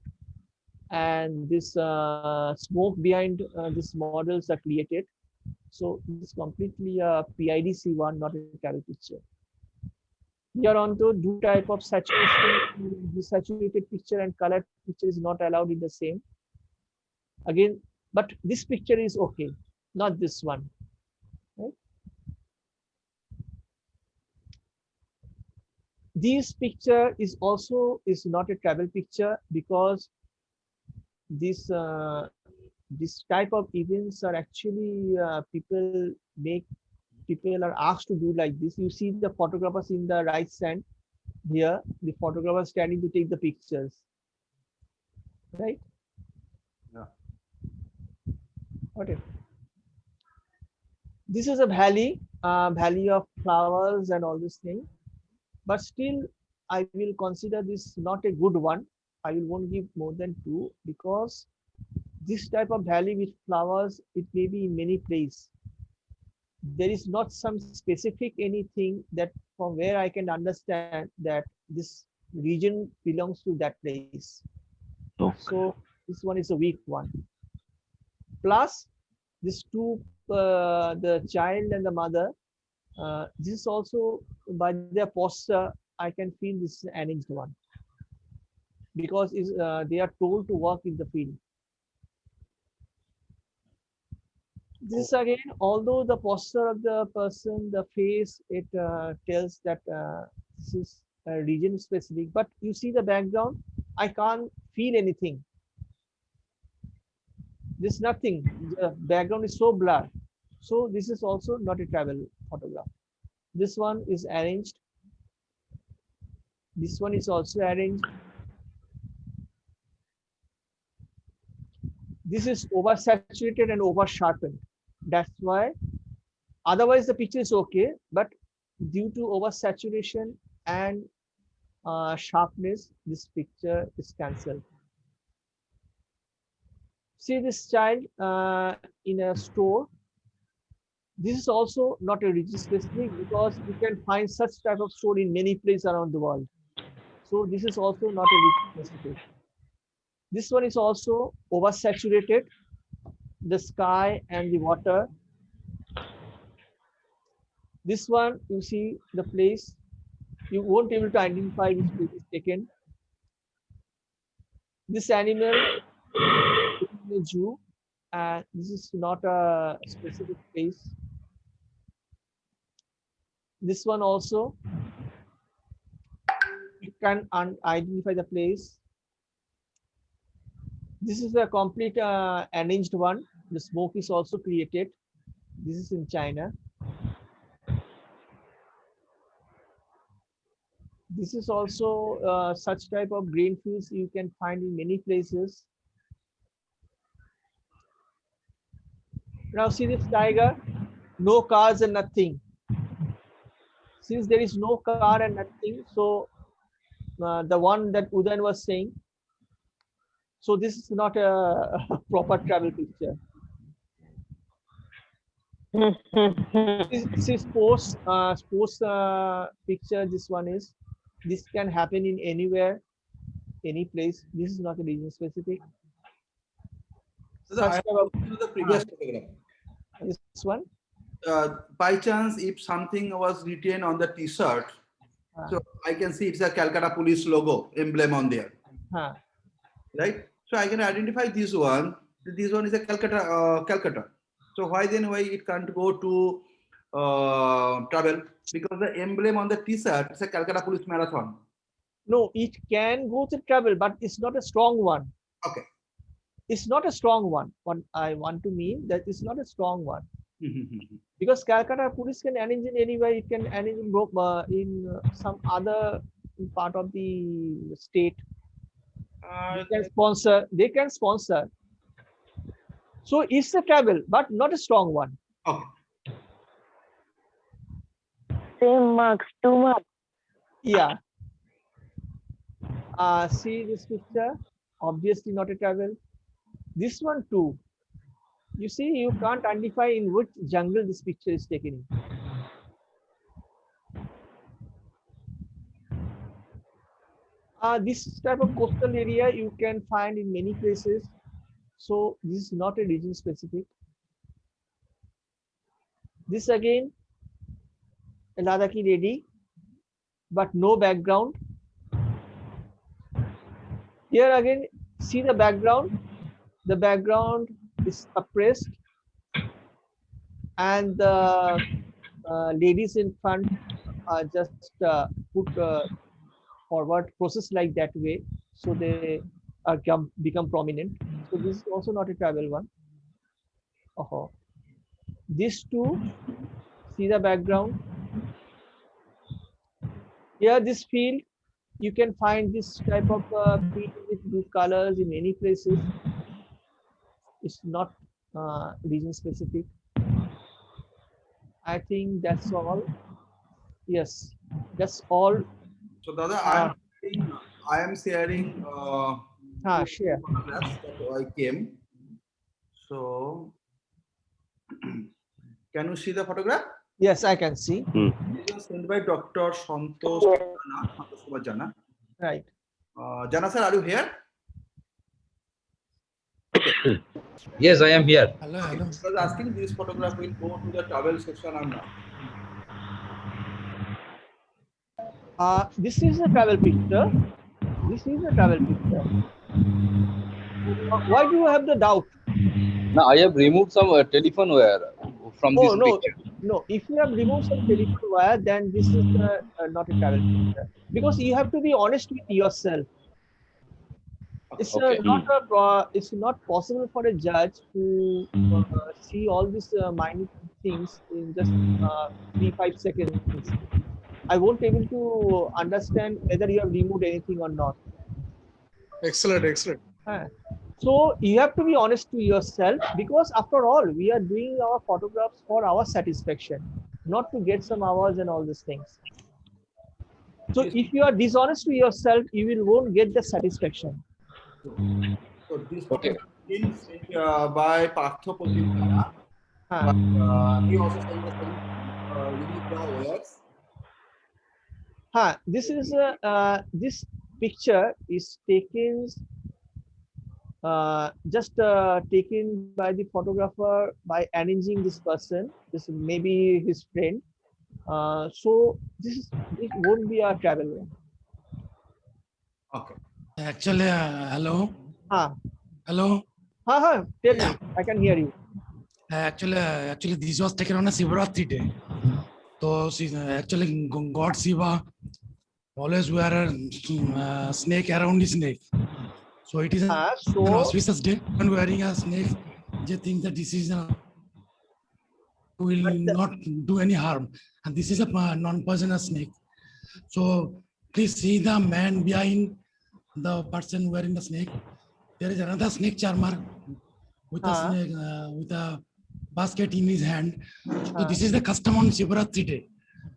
and this smoke behind these models are created. So this is completely a PIDC one, not a travel picture. Here on to do type of saturation, desaturated picture and colored picture is not allowed in the same. Again, but this picture is okay, not this one. Right? This picture is also is not a travel picture because this type of events are actually people are asked to do like this. You see the photographers in the right side here, the photographer standing to take the pictures, right? Yeah. Okay. This is a valley of flowers and all this thing, but still I will consider this not a good one. I will won't give more than 2 because this type of valley with flowers, it may be in many places. There is not some specific anything that from where I can understand that this region belongs to that place. Okay. So this one is a weak one. Plus these two, the child and the mother, this is also by their posture, I can feel this is an arranged one because they are told to work in the field. This again, although the posture of the person, the face, it tells that this is region specific, but you see the background, I can't feel anything. There's nothing. The background is so blurred. So this is also not a travel photograph. This one is arranged. This one is also arranged. This is oversaturated and over sharpened. That's why, otherwise the picture is okay, but due to oversaturation and sharpness, this picture is cancelled. See this child in a store. This is also not a region specific because you can find such type of store in many places around the world. So this is also not a region specific. This one is also oversaturated, the sky and the water. This one, you see the place, you won't be able to identify which place is taken. This animal is in a zoo, and this is not a specific place. This one also, you can identify the place. This is a complete arranged one. The smoke is also created. This is in China. This is also such type of grain fields you can find in many places. Now see this tiger, no cars and nothing. Since there is no car and nothing, so the one that Udan was saying, so this is not a proper travel picture. This is sports picture. This one is. This can happen in anywhere, any place. This is not a region specific. So I have to the previous photograph. This one. By chance, if something was written on the T-shirt, so I can see it's a Calcutta police logo emblem on there, right? So I can identify this one. This one is a Calcutta. So why it can't go to travel? Because the emblem on the T-shirt is a Calcutta Police Marathon. No, it can go to travel, but it's not a strong one. Okay. It's not a strong one. What I want to mean that it's not a strong one. Because Calcutta Police can arrange in anywhere. It can arrange in some other part of the state. They can sponsor. So it's a travel, but not a strong one. Okay. Same marks, 2 marks. Yeah. See this picture? Obviously not a travel. This one too. You see, you can't identify in which jungle this picture is taken in. This type of coastal area you can find in many places. So this is not a region specific. This again, a Ladakhi lady, but no background. Here again, see the background. The background is suppressed, and the ladies in front are just put forward, process like that way, so they are become prominent. So this is also not a travel one. These two, see the background. Here, this field, you can find this type of field with these colors in many places. It's not region specific. I think that's all. Yes, that's all. So, Dada, I am sharing share. photographs that I came. So, can you see the photograph? Yes, I can see. This was sent by Dr. Santosh Jana. Right. Jana sir, are you here? Okay. Yes, I am here. Hello, hello. I was asking this photograph will go to the travel section or not? This is a travel picture. This is a travel picture. Why do you have the doubt? Now I have removed some telephone wire from this picture. No. If you have removed some telephone wire, then this is not a travel picture, because you have to be honest with yourself. It's it's not possible for a judge to see all these minute things in just 3-5 seconds. I won't be able to understand whether you have removed anything or not. Excellent, excellent. So you have to be honest to yourself, because after all, we are doing our photographs for our satisfaction, not to get some hours and all these things. So if you are dishonest to yourself, you won't get the satisfaction. So this is by Partho Potimara. He also sent the wires. This is this picture is taken just taken by the photographer by arranging this person. This may be his friend. So it won't be a travel one. Okay. Actually, hello. Hello. Tell me, I can hear you. Actually, this was taken on a Subrata day. So actually, God Shiva always wear a snake around his neck. So it is an auspicious day, and wearing a snake, they think that this is will not do any harm, and this is a non-poisonous snake. So please see the man behind the person wearing the snake. There is another snake charmer with a snake with a basket in his hand. So this is the custom on Subrata day.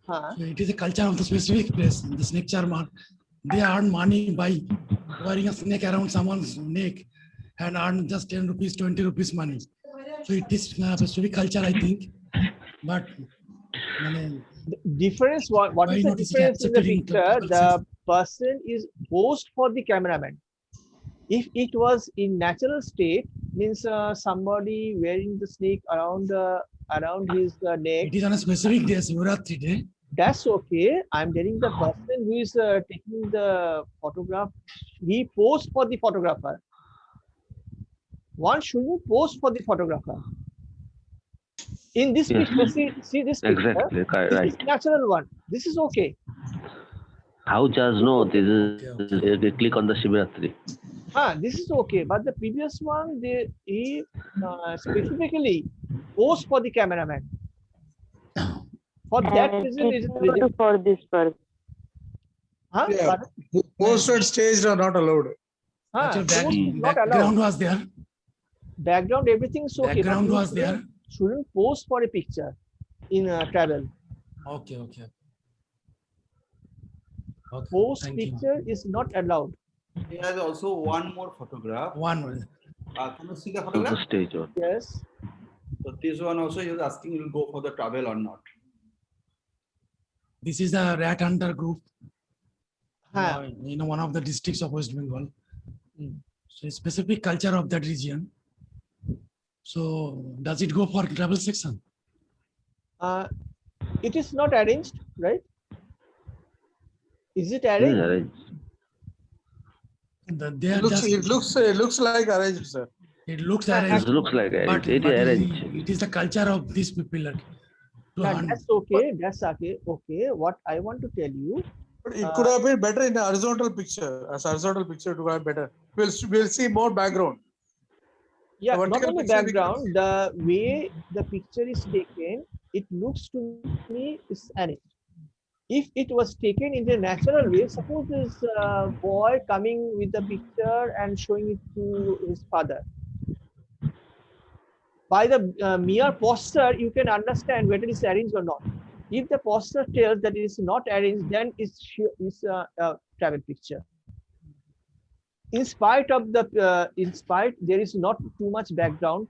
So it is a culture of the specific place. The snake charmer, they earn money by wearing a snake around someone's neck and earn just 10 rupees, 20 rupees money. So it is a specific culture, I think. But the difference, what is the difference in the picture? The person is posed for the cameraman. If it was in natural state, means somebody wearing the snake around his neck. It is on a specific day, Subrata day. That's okay. I'm telling the person who is taking the photograph, he posed for the photographer. One shouldn't pose for the photographer. In this picture, see this picture. Exactly, this is natural one. This is okay. How judge know this is they click on the Subrata? This is okay, but the previous one, he specifically posed for the cameraman. For that reason, is it for this person? Posted staged are not allowed. Background was there. Background, everything's okay. Background was there. Shouldn't pose for a picture in travel. Okay, okay. Okay. Pose Thank picture is not allowed. He has also one more photograph. One more. Can you see the photograph? Stage one. Yes. So this one also he was asking you will go for the travel or not. This is the rat hunter group. One of the districts of West Bengal. So a specific culture of that region. So does it go for travel section? It is not arranged, right? Is it arranged? It looks like arranged, sir. It looks arranged. It looks like but it is arranged. It is the culture of these people. That's okay. That's okay. Okay. What I want to tell you. But it could have been better in the horizontal picture. As horizontal picture, it would have been better. We'll see more background. Yeah, not only background, the way the picture is taken, it looks to me is arranged. If it was taken in a natural way, suppose this boy coming with the picture and showing it to his father. By the mere posture, you can understand whether it's arranged or not. If the posture tells that it is not arranged, then it's a travel picture. In spite of the, there is not too much background,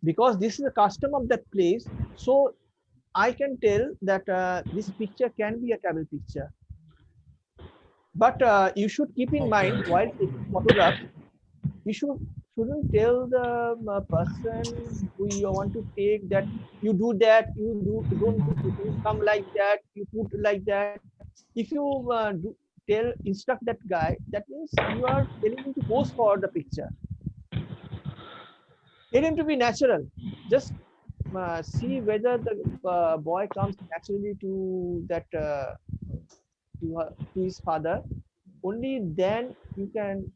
because this is the custom of that place. So I can tell that this picture can be a travel picture. But you should keep in mind while taking photographs, you shouldn't tell the person who you want to take that you do that, you don't come like that, you put like that. If you instruct that guy, that means you are telling him to pose for the picture. Tell him to be natural. Just see whether the boy comes naturally to that to his father. Only then you can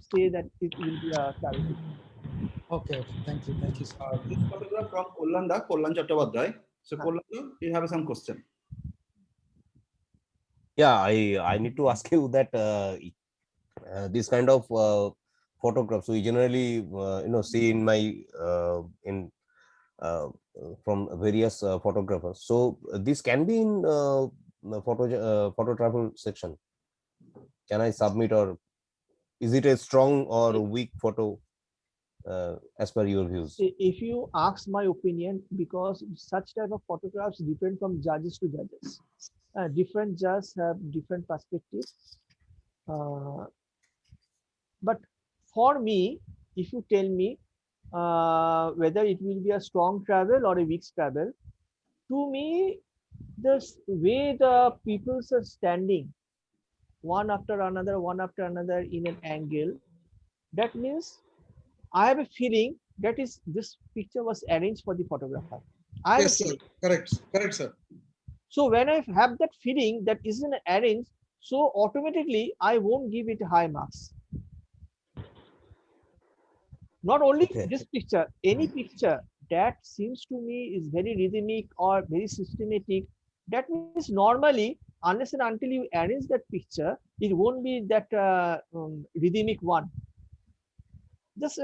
say that it will be a travel picture. Okay, thank you. This photograph from Kollan Chattopadhyay. So Kollan, you have some question. Yeah, I need to ask you that this kind of photographs we generally see in my from various photographers. So this can be in photo travel section. Can I submit, or is it a strong or weak photo as per your views? If you ask my opinion, because such type of photographs depend from judges to judges. Different judges have different perspectives. But for me, if you tell me whether it will be a strong travel or a weak travel, to me, the way the people are standing one after another in an angle, that means I have a feeling that is this picture was arranged for the photographer. Yes, sir. Correct, sir. So when I have that feeling that isn't arranged, so automatically I won't give it high marks. Not only this picture, any picture that seems to me is very rhythmic or very systematic, that means normally, unless and until you arrange that picture, it won't be that rhythmic one. Just